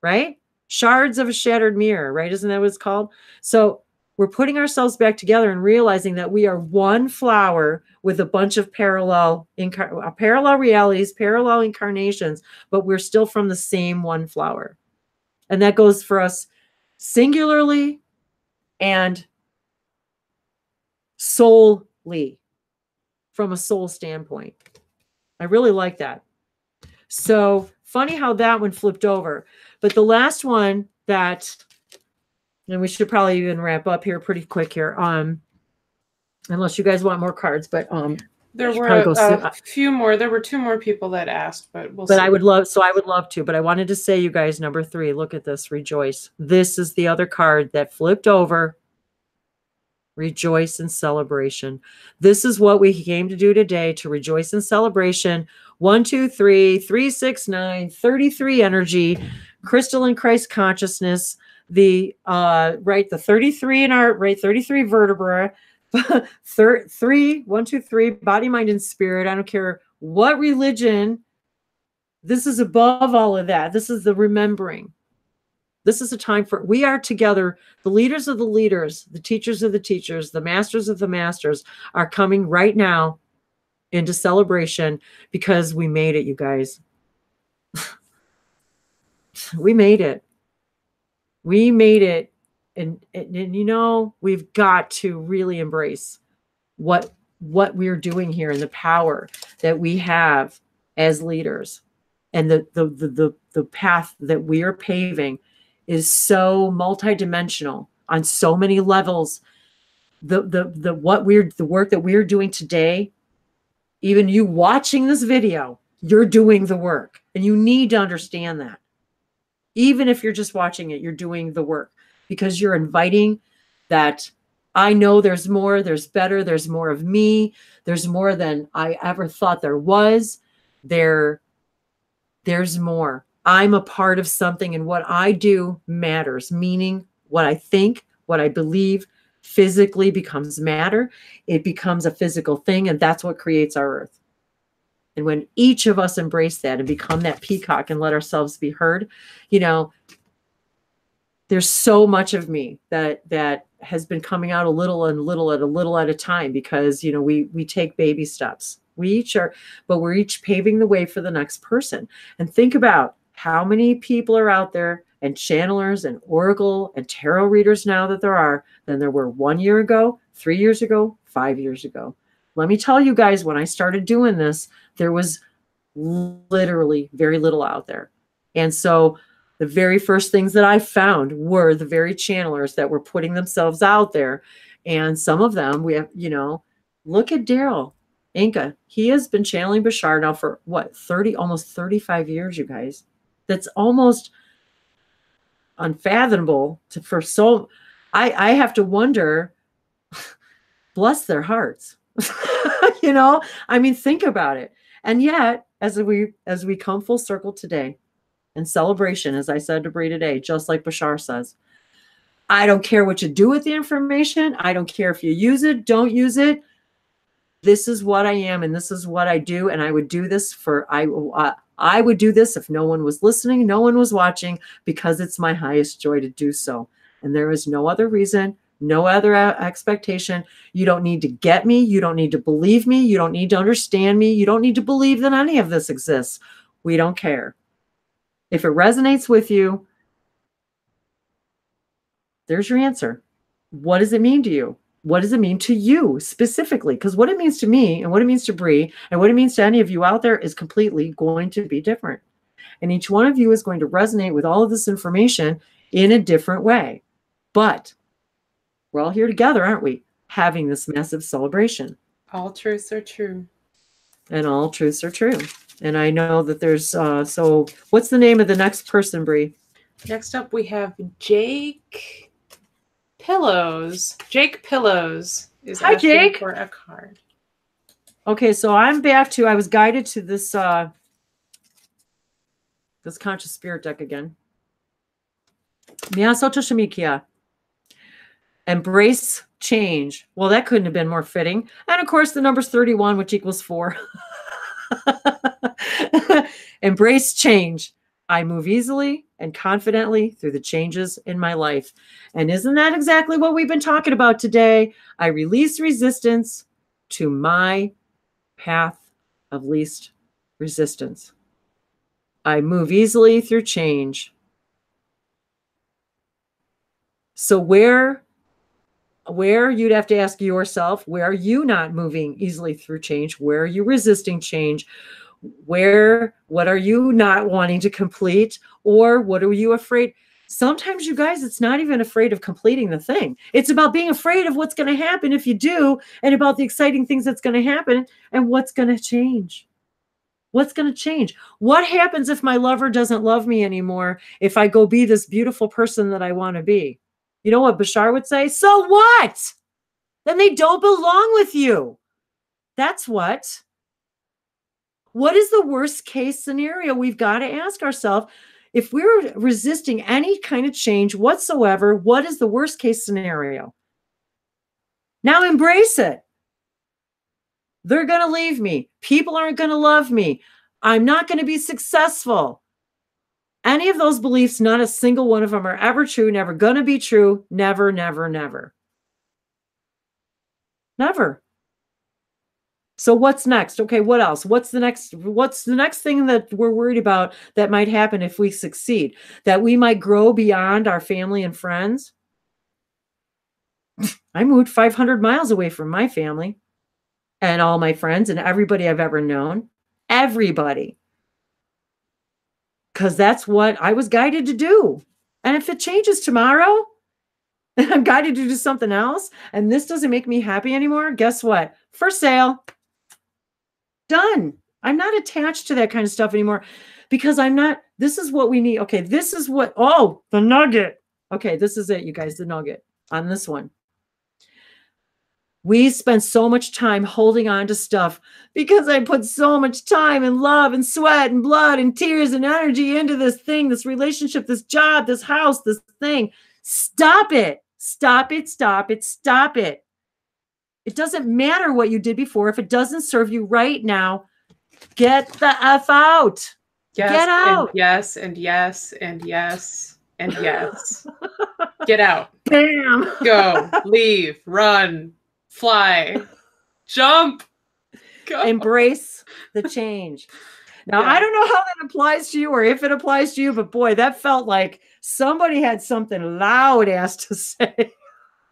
right? Shards of a Shattered Mirror, right? Isn't that what it's called? So we're putting ourselves back together and realizing that we are one flower with a bunch of parallel realities, parallel incarnations, but we're still from the same one flower. And that goes for us singularly and solely, from a soul standpoint. I really like that. So funny how that one flipped over. But the last one that And we should probably even wrap up here pretty quick here. Unless you guys want more cards, but there were a few more. There were 2 more people that asked, but we'll see. I would love to, but I wanted to say, you guys, number 3, look at this, rejoice. This is the other card that flipped over. Rejoice in celebration. This is what we came to do today, to rejoice in celebration. 1, 2, 3, 3, 6, 9, 33 energy, crystal and Christ consciousness, the 33 in our 33 vertebra, 3, 1, 2, 3, body, mind, and spirit. I don't care what religion. This is above all of that. This is the remembering. This is a time for, we are together. The leaders of the leaders, the teachers of the teachers, the masters of the masters are coming right now into celebration, because we made it, you guys. We made it. We made it. And you know, we've got to really embrace what we're doing here and the power that we have as leaders, and the path that we are paving is so multidimensional on so many levels. The work that we're doing today, even you watching this video, you're doing the work, and you need to understand that. Even if you're just watching it, you're doing the work, because you're inviting that. I know there's more, there's better, there's more of me, there's more than I ever thought there was. There's more. I'm a part of something, and what I do matters, meaning what I think, what I believe physically becomes matter. It becomes a physical thing, and that's what creates our earth. And when each of us embrace that and become that peacock and let ourselves be heard, you know, there's so much of me that has been coming out a little at a time, because, you know, we take baby steps. We each are, but we're each paving the way for the next person. And think about how many people are out there, and channelers and oracle and tarot readers now that there are, than there were 1 year ago, 3 years ago, 5 years ago. Let me tell you guys, when I started doing this, there was literally very little out there. And so the very first things that I found were the very channelers that were putting themselves out there. And some of them, we have, you know, look at Daryl Inca. He has been channeling Bashar now for what, almost 35 years, you guys. That's almost unfathomable I have to wonder, bless their hearts. You know, I mean, think about it. And yet, as we come full circle today in celebration, as I said to Bree today, just like Bashar says, I don't care what you do with the information. I don't care if you use it, don't use it. This is what I am, and this is what I do. And I would do this I would do this if no one was listening, no one was watching, because it's my highest joy to do so. And there is no other reason, no other expectation. You don't need to get me. You don't need to believe me. You don't need to understand me. You don't need to believe that any of this exists. We don't care. If it resonates with you, there's your answer. What does it mean to you? What does it mean to you specifically? Because what it means to me and what it means to Bree and what it means to any of you out there is completely going to be different. And each one of you is going to resonate with all of this information in a different way. But we're all here together, aren't we? Having this massive celebration. All truths are true. And all truths are true. And I know that there's, so what's the name of the next person, Bree? Next up, we have Jake Pillows. Jake Pillows is Hi, asking Jake. for a card. Okay, so I'm back to, I was guided to this this conscious spirit deck again. Miyasoto Shimikia. Embrace change. Well, that couldn't have been more fitting. And of course, the number's 31, which equals 4. Embrace change. I move easily and confidently through the changes in my life. And isn't that exactly what we've been talking about today? I release resistance to my path of least resistance. I move easily through change. So where you'd have to ask yourself, where are you not moving easily through change? Where are you resisting change? What are you not wanting to complete? Or what are you afraid? Sometimes, you guys, it's not even afraid of completing the thing. It's about being afraid of what's going to happen if you do, and about the exciting things that's going to happen and what's going to change. What's going to change? What happens if my lover doesn't love me anymore if I go be this beautiful person that I want to be? You know what Bashar would say? So what? Then they don't belong with you. That's what. What is the worst case scenario? We've got to ask ourselves, if we're resisting any kind of change whatsoever, what is the worst case scenario? Now embrace it. They're going to leave me. People aren't going to love me. I'm not going to be successful. Any of those beliefs, not a single one of them are ever true, never going to be true. Never, never, never. Never. So what's next? Okay, what else? What's the next thing that we're worried about that might happen if we succeed? That we might grow beyond our family and friends? I moved 500 miles away from my family and all my friends and everybody I've ever known. Everybody. Because that's what I was guided to do. And if it changes tomorrow, and I'm guided to do something else, and this doesn't make me happy anymore, guess what? For sale. Done. I'm not attached to that kind of stuff anymore, because I'm not, this is what we need. Okay, this is what, oh, the nugget. Okay, this is it, you guys, the nugget on this one. We spend so much time holding on to stuff because I put so much time and love and sweat and blood and tears and energy into this thing, this relationship, this job, this house, this thing. Stop it. Stop it. Stop it. Stop it. It doesn't matter what you did before. If it doesn't serve you right now, get the F out. Yes, get out. And yes, and yes, and yes, and yes. Get out. Bam. Go. Leave. Run. Fly. Jump. Go. Embrace the change. Now, I don't know how that applies to you or if it applies to you, but boy, that felt like somebody had something loud ass to say.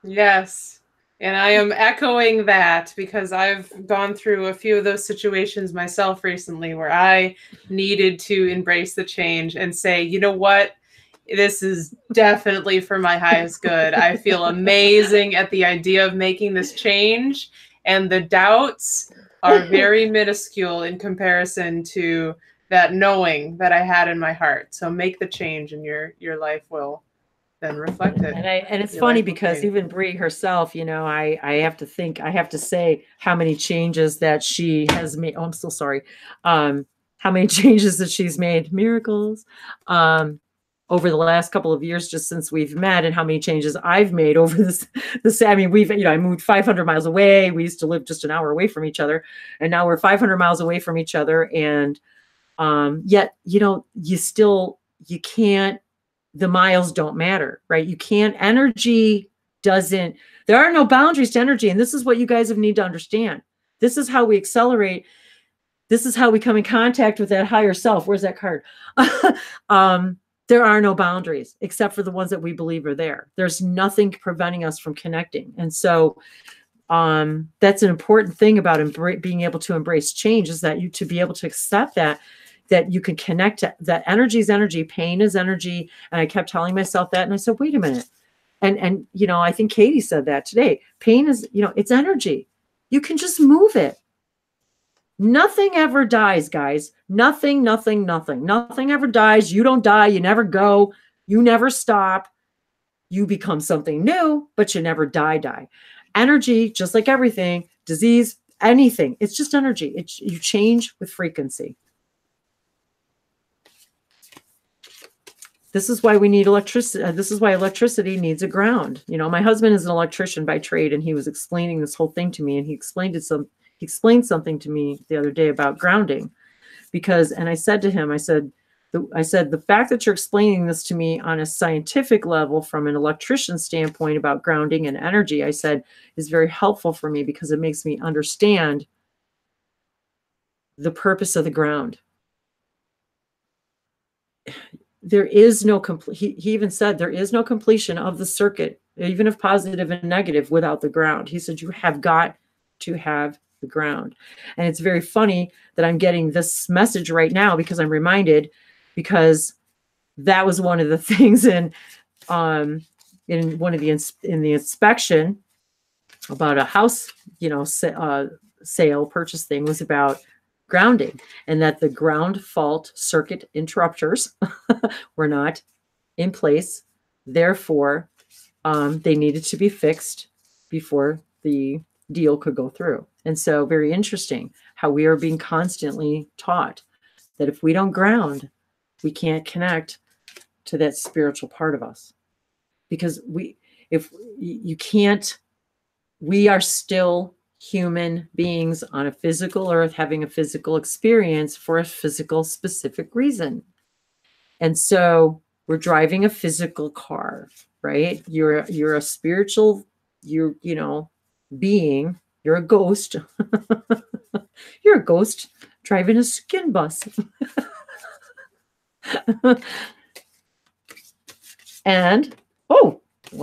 Yes. And I am echoing that because I've gone through a few of those situations myself recently where I needed to embrace the change and say, you know what? This is definitely for my highest good. I feel amazing at the idea of making this change. And the doubts are very minuscule in comparison to that knowing that I had in my heart. So make the change and your life will then reflect it. And it's funny because even Bree herself, you know, I have to say how many changes that she has made. Oh, I'm so sorry. How many changes that she's made, miracles, over the last couple of years, just since we've met, and how many changes I've made over this. I mean, I moved 500 miles away. We used to live just an hour away from each other, and now we're 500 miles away from each other. And yet, you know, you can't. The miles don't matter, right? You can't, energy doesn't, there are no boundaries to energy. And this is what you guys have need to understand. This is how we accelerate. This is how we come in contact with that higher self. Where's that card? There are no boundaries except for the ones that we believe are there. There's nothing preventing us from connecting. And so that's an important thing about being able to embrace change, is that to be able to accept that you can connect to that. Energy is energy, pain is energy. And I kept telling myself that. And I said, wait a minute. And, you know, I think Katie said that today. Pain is, you know, it's energy. You can just move it. Nothing ever dies, guys. Nothing ever dies. You don't die. You never go. You never stop. You become something new, but you never die. Energy, just like everything, disease, anything, it's just energy. You change with frequency. This is why we need electricity. This is why electricity needs a ground. You know, my husband is an electrician by trade, and he was explaining this whole thing to me, and he explained something to me the other day about grounding, and I said to him, I said, the fact that you're explaining this to me on a scientific level from an electrician standpoint about grounding and energy, I said, is very helpful for me because it makes me understand the purpose of the ground. There is no he even said there is no completion of the circuit, even of positive and negative, without the ground. He said, you have got to have the ground. And it's very funny that I'm getting this message right now, because I'm reminded, because that was one of the things in one of in the inspection about a house, sale purchase thing, was about grounding, and that the ground fault circuit interrupters were not in place. Therefore, they needed to be fixed before the deal could go through. And so, very interesting how we are being constantly taught that if we don't ground, we can't connect to that spiritual part of us. Because we are still human beings on a physical earth having a physical experience for a physical specific reason. And so we're driving a physical car, right? You're a spiritual, being. You're a ghost. You're a ghost driving a skin bus. And,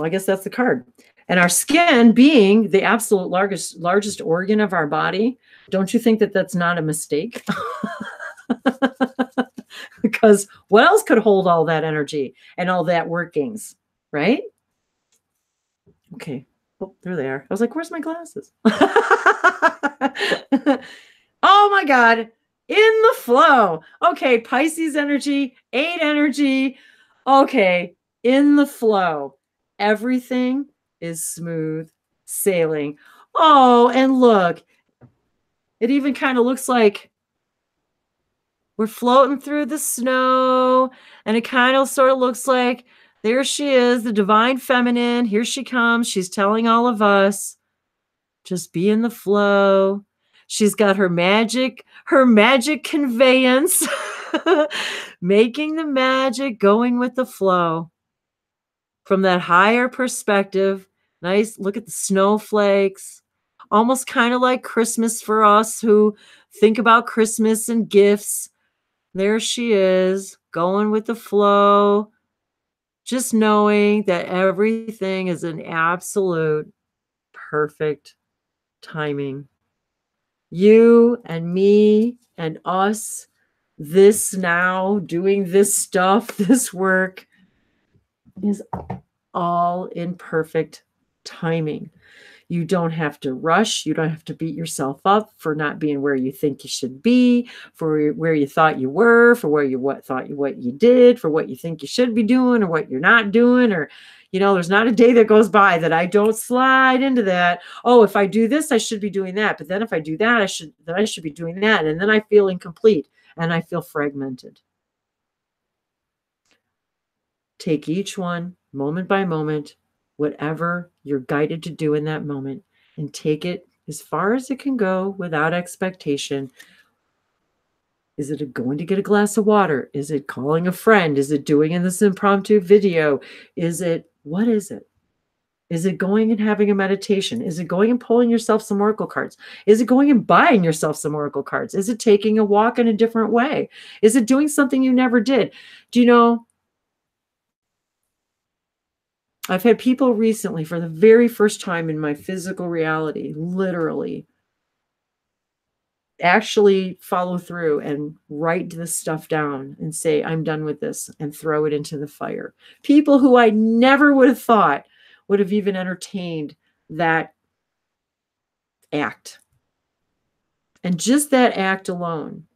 I guess that's the card. And our skin being the absolute largest organ of our body, don't you think that that's not a mistake? Because what else could hold all that energy and all that workings, right? Okay. Oh, there they are. I was like, where's my glasses? Oh my God. In the flow. Okay. Pisces energy, 8 energy. Okay. In the flow. Everything is smooth sailing. Oh, and look, it even kind of looks like we're floating through the snow, and it kind of sort of looks like there she is, the divine feminine. Here she comes. She's telling all of us, just be in the flow. She's got her magic conveyance, making the magic, going with the flow. From that higher perspective, nice, look at the snowflakes, almost kind of like Christmas for us who think about Christmas and gifts. There she is, going with the flow, just knowing that everything is an absolute perfect timing. You and me and us, this now, doing this stuff, this work, is all in perfect timing. You don't have to rush. You don't have to beat yourself up for not being where you think you should be, for where you thought you were, for what you did, for what you think you should be doing or what you're not doing. Or, there's not a day that goes by that I don't slide into that. Oh, if I do this, I should be doing that. But then if I do that, I should be doing that. And then I feel incomplete and I feel fragmented. Take each one moment by moment, whatever you're guided to do in that moment, and take it as far as it can go without expectation. Is it going to get a glass of water? Is it calling a friend? Is it doing in this impromptu video? What is it? Is it going and having a meditation? Is it going and pulling yourself some oracle cards? Is it going and buying yourself some oracle cards? Is it taking a walk in a different way? Is it doing something you never did? Do you know, I've had people recently, for the very first time in my physical reality, literally actually follow through and write this stuff down and say, I'm done with this, and throw it into the fire. People who I never would have thought would have even entertained that act. And just that act alone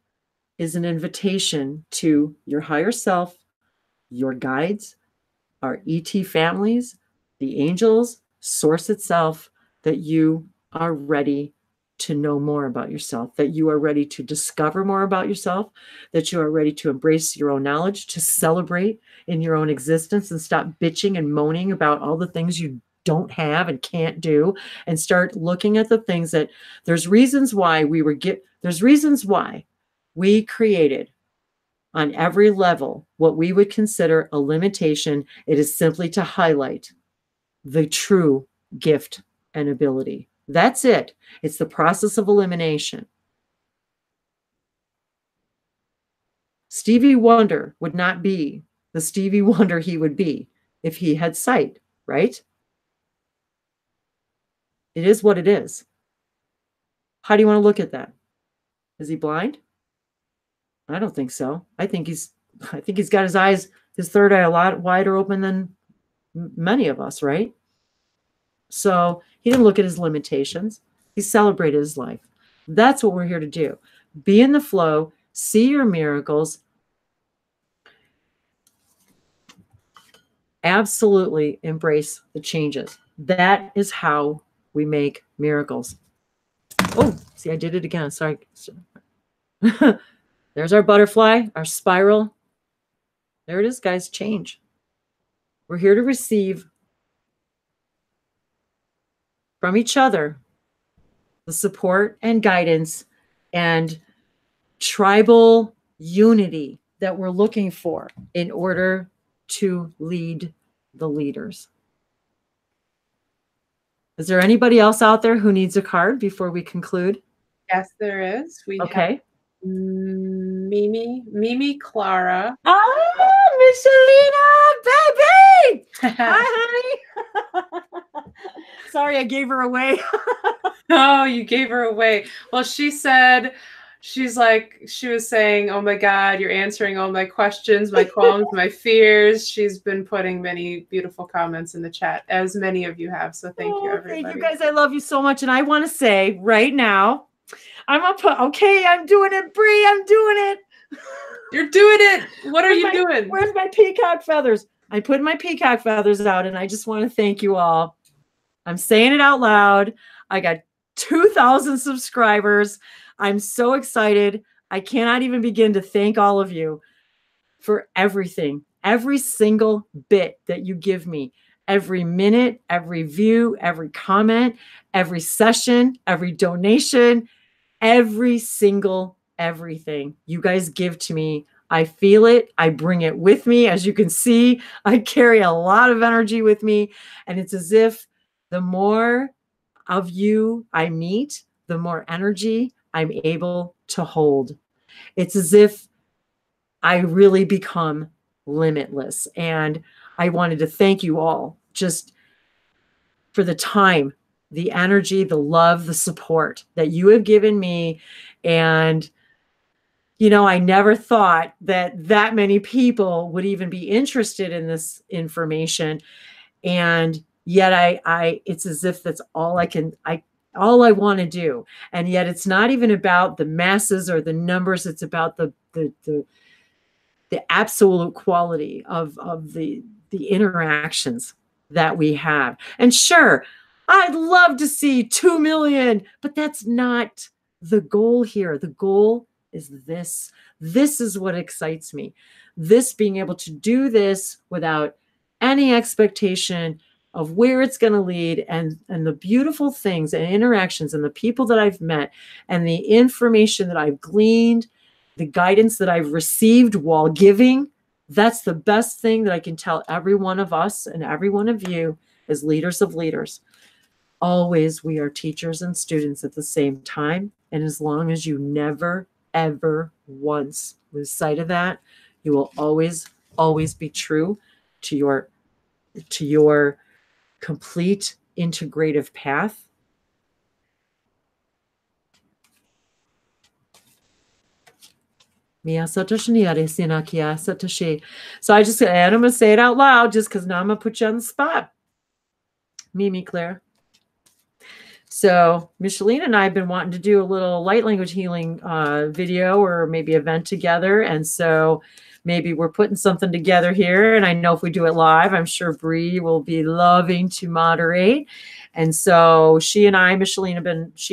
is an invitation to your higher self, your guides, our ET families, the angels, source itself, that you are ready to know more about yourself, that you are ready to discover more about yourself, that you are ready to embrace your own knowledge, to celebrate in your own existence and stop bitching and moaning about all the things you don't have and can't do, and start looking at the things that there's reasons why we created on every level what we would consider a limitation. It is simply to highlight the true gift and ability. That's it. It's the process of elimination. Stevie Wonder would not be the Stevie Wonder he would be if he had sight, right? It is what it is. How do you want to look at that? Is he blind? I don't think so. I think he's got his eyes his third eye a lot wider open than many of us, right? So he didn't look at his limitations. He celebrated his life. That's what we're here to do. Be in the flow, see your miracles. Absolutely embrace the changes. That is how we make miracles. Oh, see, I did it again. Sorry. There's our butterfly, our spiral. There it is, guys. Change. We're here to receive from each other the support and guidance and tribal unity that we're looking for in order to lead the leaders. Is there anybody else out there who needs a card before we conclude? Yes, there is. We have Mimi Clara. Oh, Michelina, baby! Hi, honey. Sorry, I gave her away. Oh, you gave her away. Well, she said, she was saying, oh my God, you're answering all my questions, my qualms, my fears. She's been putting many beautiful comments in the chat, as many of you have. So thank you, everybody. Thank you, guys. I love you so much. And I want to say right now, I'm going to put, okay, I'm doing it, Bree. I'm doing it. You're doing it. What are you doing? Where's my peacock feathers? I put my peacock feathers out, and I just want to thank you all. I'm saying it out loud. I got 2,000 subscribers. I'm so excited. I cannot even begin to thank all of you for everything, every single bit that you give me, every minute, every view, every comment, every session, every donation, every single everything you guys give to me. I feel it. I bring it with me. As you can see, I carry a lot of energy with me. And it's as if the more of you I meet, the more energy I'm able to hold. It's as if I really become limitless. And I wanted to thank you all just for the time, the energy, the love, the support that you have given me. And, you know, I never thought that many people would even be interested in this information. And yet it's as if that's all all I want to do. And yet it's not even about the masses or the numbers. It's about the absolute quality of the interactions that we have. And sure, I'd love to see 2 million, but that's not the goal here. The goal is this. This is what excites me. This being able to do this without any expectation of where it's going to lead, and the beautiful things and interactions and the people that I've met and the information that I've gleaned, the guidance that I've received while giving. That's the best thing that I can tell every one of us and every one of you as leaders of leaders. Always, we are teachers and students at the same time. And as long as you never, ever once lose sight of that, you will always, always be true to your complete integrative path. So I'm going to say it out loud just because now I'm going to put you on the spot. Mimi Claire. So Micheline and I have been wanting to do a little light language healing video or maybe event together. And so maybe we're putting something together here. And I know if we do it live, I'm sure Bree will be loving to moderate. And so she and I, Micheline,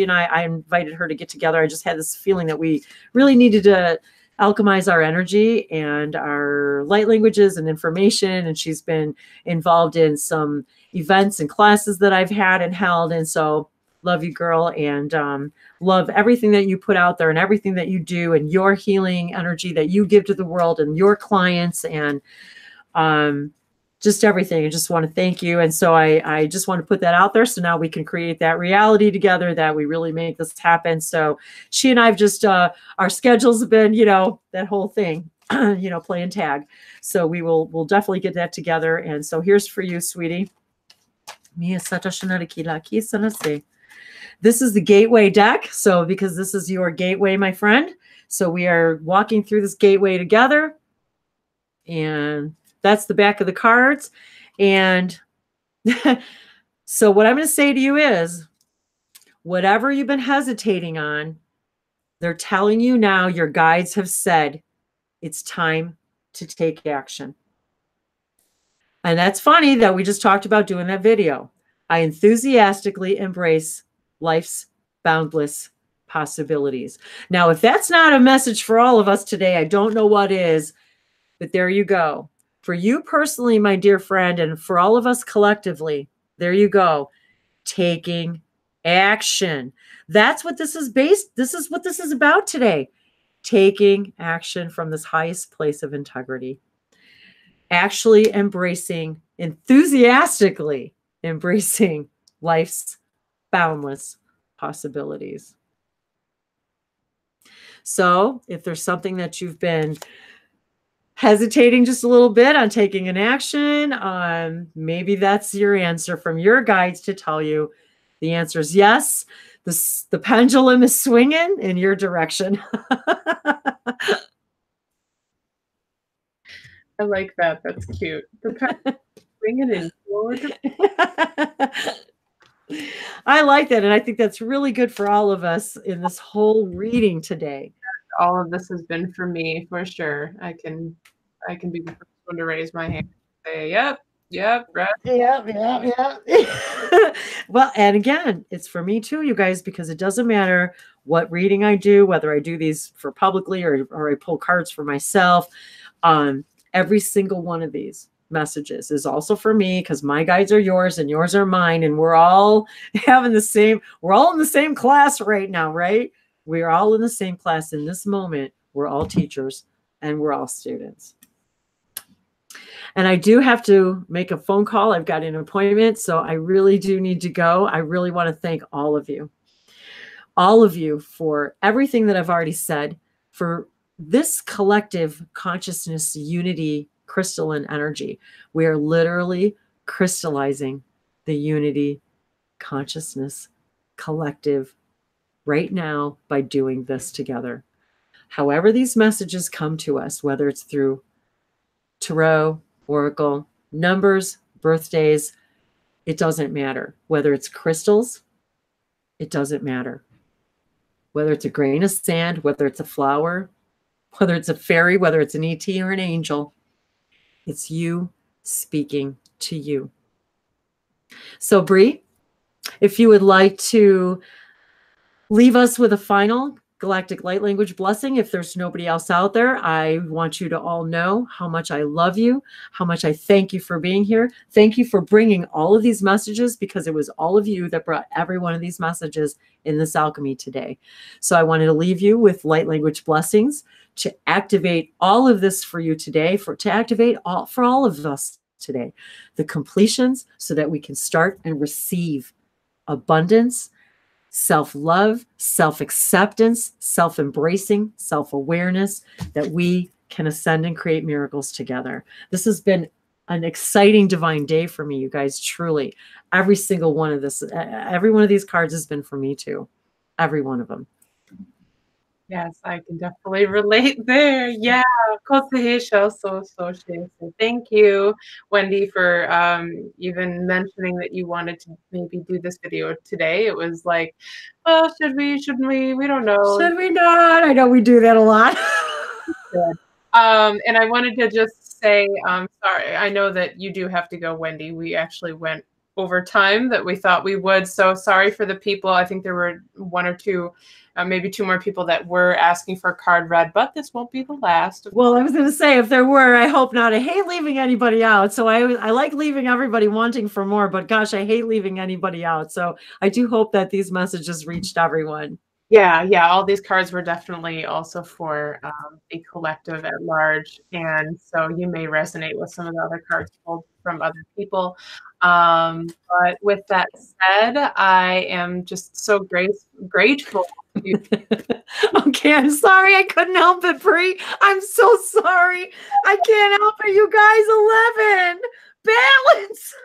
I invited her to get together. I just had this feeling that we really needed to alchemize our energy and our light languages and information. And she's been involved in some events and classes that I've had and held. And so love you, girl, and love everything that you put out there and everything that you do and your healing energy that you give to the world and your clients and just everything. I just want to thank you. And so I just want to put that out there. So now we can create that reality together, that we really make this happen. So she and I have just, our schedules have been, you know, that whole thing, you know, playing tag. So we'll definitely get that together. And so here's for you, sweetie. This is the gateway deck. So because this is your gateway, my friend. So we are walking through this gateway together. And that's the back of the cards. And so what I'm going to say to you is, whatever you've been hesitating on, they're telling you now, your guides have said, it's time to take action. And that's funny that we just talked about doing that video. I enthusiastically embrace life's boundless possibilities. Now, if that's not a message for all of us today, I don't know what is, but there you go. For you personally, my dear friend, and for all of us collectively, there you go. Taking action. That's what this is based. This is what this is about today. Taking action from this highest place of integrity. Actually embracing, enthusiastically embracing life's boundless possibilities. So if there's something that you've been hesitating just a little bit on taking an action, maybe that's your answer from your guides to tell you the answer is yes. The pendulum is swinging in your direction. I like that. That's cute. The pendulum swinging in your direction. I like that. And I think that's really good for all of us in this whole reading today. All of this has been for me, for sure. I can be the first one to raise my hand and say, yep, right. Yeah. Well, and again, it's for me too, you guys, because it doesn't matter what reading I do, whether I do these for publicly or I pull cards for myself. Every single one of these messages is also for me, because my guides are yours and yours are mine, and we're all having we're all in the same class right now, right? We're all in the same class in this moment. We're all teachers and we're all students. And I do have to make a phone call. I've got an appointment, so I really do need to go. I really want to thank all of you for everything that I've already said, for this collective consciousness unity crystalline energy. We are literally crystallizing the unity consciousness collective right now by doing this together. However these messages come to us, whether it's through tarot, oracle, numbers, birthdays, it doesn't matter. Whether it's crystals, it doesn't matter. Whether it's a grain of sand, whether it's a flower, whether it's a fairy, whether it's an ET or an angel, it's you speaking to you. So, Bree, if you would like to leave us with a final galactic light language blessing, if there's nobody else out there, I want you to all know how much I love you, how much I thank you for being here. Thank you for bringing all of these messages, because it was all of you that brought every one of these messages in this alchemy today. So I wanted to leave you with light language blessings to activate all of this for you today, to activate for all of us today, the completions, so that we can start and receive abundance, self-love, self-acceptance, self-embracing, self-awareness, that we can ascend and create miracles together. This has been an exciting divine day for me, you guys, truly. Every single one of every one of these cards has been for me too. Every one of them. Yes, I can definitely relate there. Yeah. Thank you, Wendy, for even mentioning that you wanted to maybe do this video today. It was like, well, should we, shouldn't we? We don't know. Should we not? I know we do that a lot. Good. And I wanted to just say, sorry, I know that you do have to go, Wendy. We actually went over time that we thought we would. So sorry for the people. I think there were one or two, maybe two more people that were asking for a card read, but this won't be the last. Well, I was going to say, if there were, I hope not. I hate leaving anybody out. So I like leaving everybody wanting for more, but gosh, I hate leaving anybody out. So I do hope that these messages reached everyone. Yeah, all these cards were definitely also for the collective at large, and so you may resonate with some of the other cards pulled from other people. But with that said, I am just so grateful. Okay, I'm sorry. I couldn't help it, Bree. I'm so sorry. I can't help it, you guys. 11. Balance.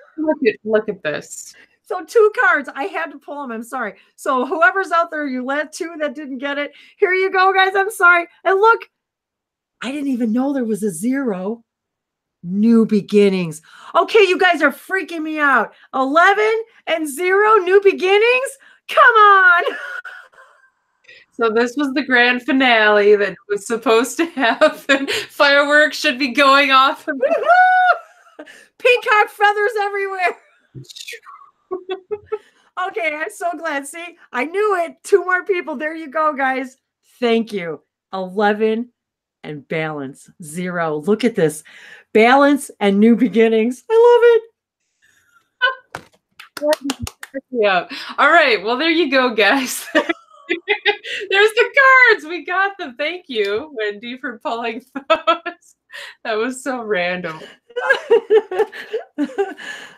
Look at this. So 2 cards. I had to pull them. I'm sorry. So whoever's out there, you let 2 that didn't get it. Here you go, guys. I'm sorry. And look, I didn't even know there was a 0. new beginnings. Okay, you guys are freaking me out. 11 and 0 new beginnings? Come on. So this was the grand finale that was supposed to happen. Fireworks should be going off. Peacock feathers everywhere. Okay, I'm so glad. See, I knew it. 2 more people. There you go, guys. Thank you. 11 and balance. 0. Look at this. Balance and new beginnings. I love it. Yeah. All right. Well, there you go, guys. There's the cards. We got them. Thank you, Wendy, for pulling those. That was so random.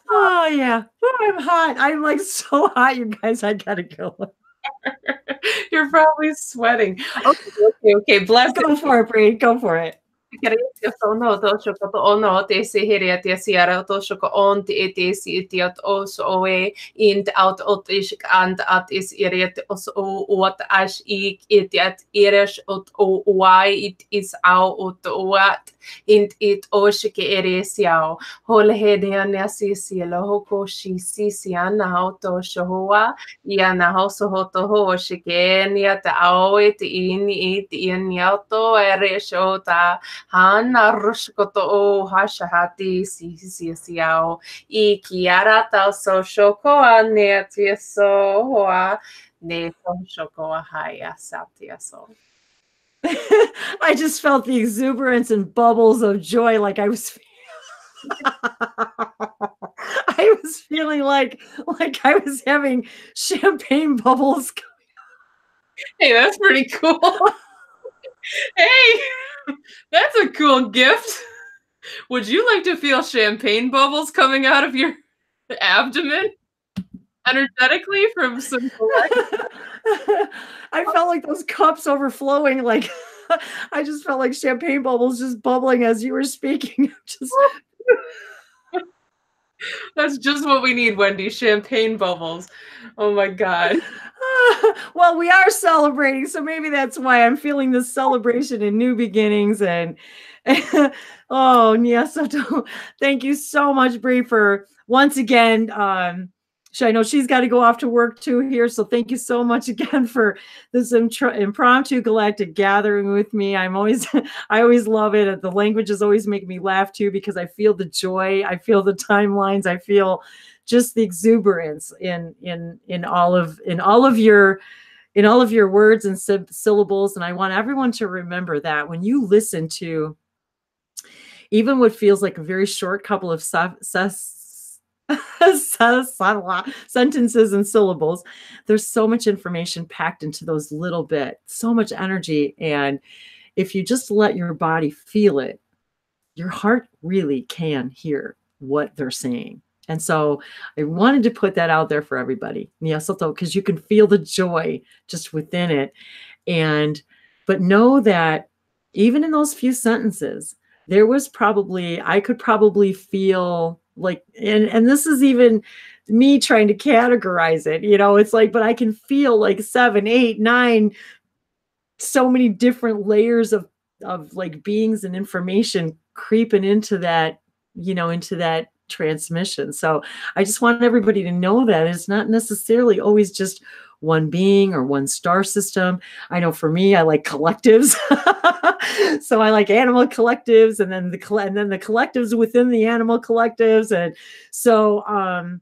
Oh, yeah. Oh, I'm hot. I'm like so hot, you guys. I gotta go. You're probably sweating. Okay. Bless. Go for it, Bree. Go for it. Int out ot is and at is iriet os what as ik it irish ot why it is out what int it oshike eresiao hol hediana sisilo hoko shi sisiana auto showa yana hoso hoto hoshike niat out in it in yato ereshota Hanna rushkoto o hashahati sisiao I kiara tau so shokoa ne so hoa ne shokoa haya satia so. I just felt the exuberance and bubbles of joy like I was I was feeling like I was having champagne bubbles. Hey, that's pretty cool. Hey, that's a cool gift. Would you like to feel champagne bubbles coming out of your abdomen energetically from some I felt like those cups overflowing. Like I just felt like champagne bubbles just bubbling as you were speaking. That's just what we need, Wendy. Champagne bubbles. Oh my God. Well, we are celebrating, so maybe that's why I'm feeling this celebration and new beginnings. And oh, yes, thank you so much, Bree, for once again. I know she's got to go off to work too here, so thank you so much again for this impromptu galactic gathering with me. I always love it. The languages always make me laugh too because I feel the joy, I feel the timelines, I feel just the exuberance in all of your words and syllables. And I want everyone to remember that when you listen to even what feels like a very short couple of sentences and syllables, there's so much information packed into those little bit, so much energy. And if you just let your body feel it, your heart really can hear what they're saying. And so I wanted to put that out there for everybody, because you can feel the joy just within it. But know that even in those few sentences, I could probably feel like, and this is even me trying to categorize it, it's like, but I can feel like 7, 8, 9, so many different layers of like beings and information creeping into that, into that transmission. So I just want everybody to know that it's not necessarily always just one being or one star system. I know for me, I like collectives. So I like animal collectives and then the collectives within the animal collectives. And so I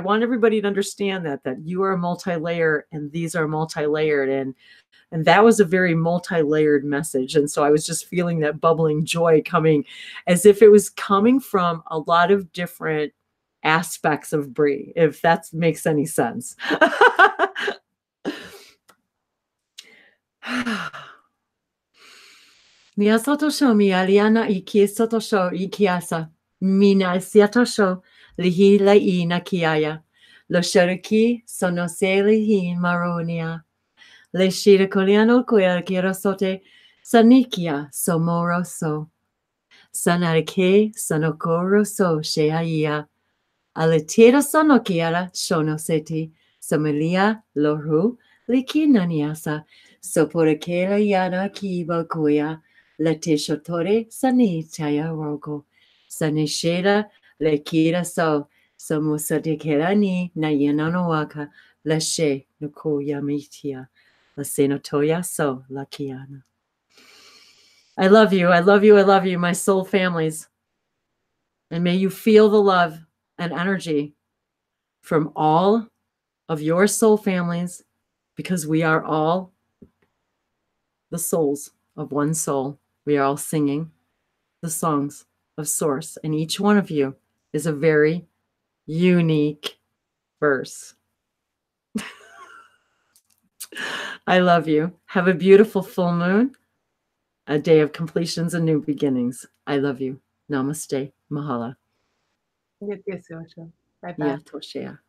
want everybody to understand that you are a multi-layer and these are multi-layered, and that was a very multi-layered message. And so I was just feeling that bubbling joy coming as if it was coming from a lot of different aspects of Bree, if that makes any sense. Mia sotosho mi aliana iki sotosho ikiasa. Mina siatosho lihi lai na kiaya. Lo shariki sono se lihi maronia. Le shira koliano koya kirasote sanikia somoroso. Sanarike sonokoroso sheaia. Aletira sono kiara shono seti. Somelia loru likinaniasa. Soporekela yana kiba koya. Lete shotore sani taya rogo. Sanishera lekira so samusadekerani na yenanowaka leshe nukoyamitia lasenotoya so lakiana. I love you. I love you. I love you, my soul families. And may you feel the love and energy from all of your soul families, because we are all the souls of one soul. We are all singing the songs of Source, and each one of you is a very unique verse. I love you. Have a beautiful full moon, a day of completions and new beginnings. I love you. Namaste. Mahala. Bye bye. Yeah, Toshea.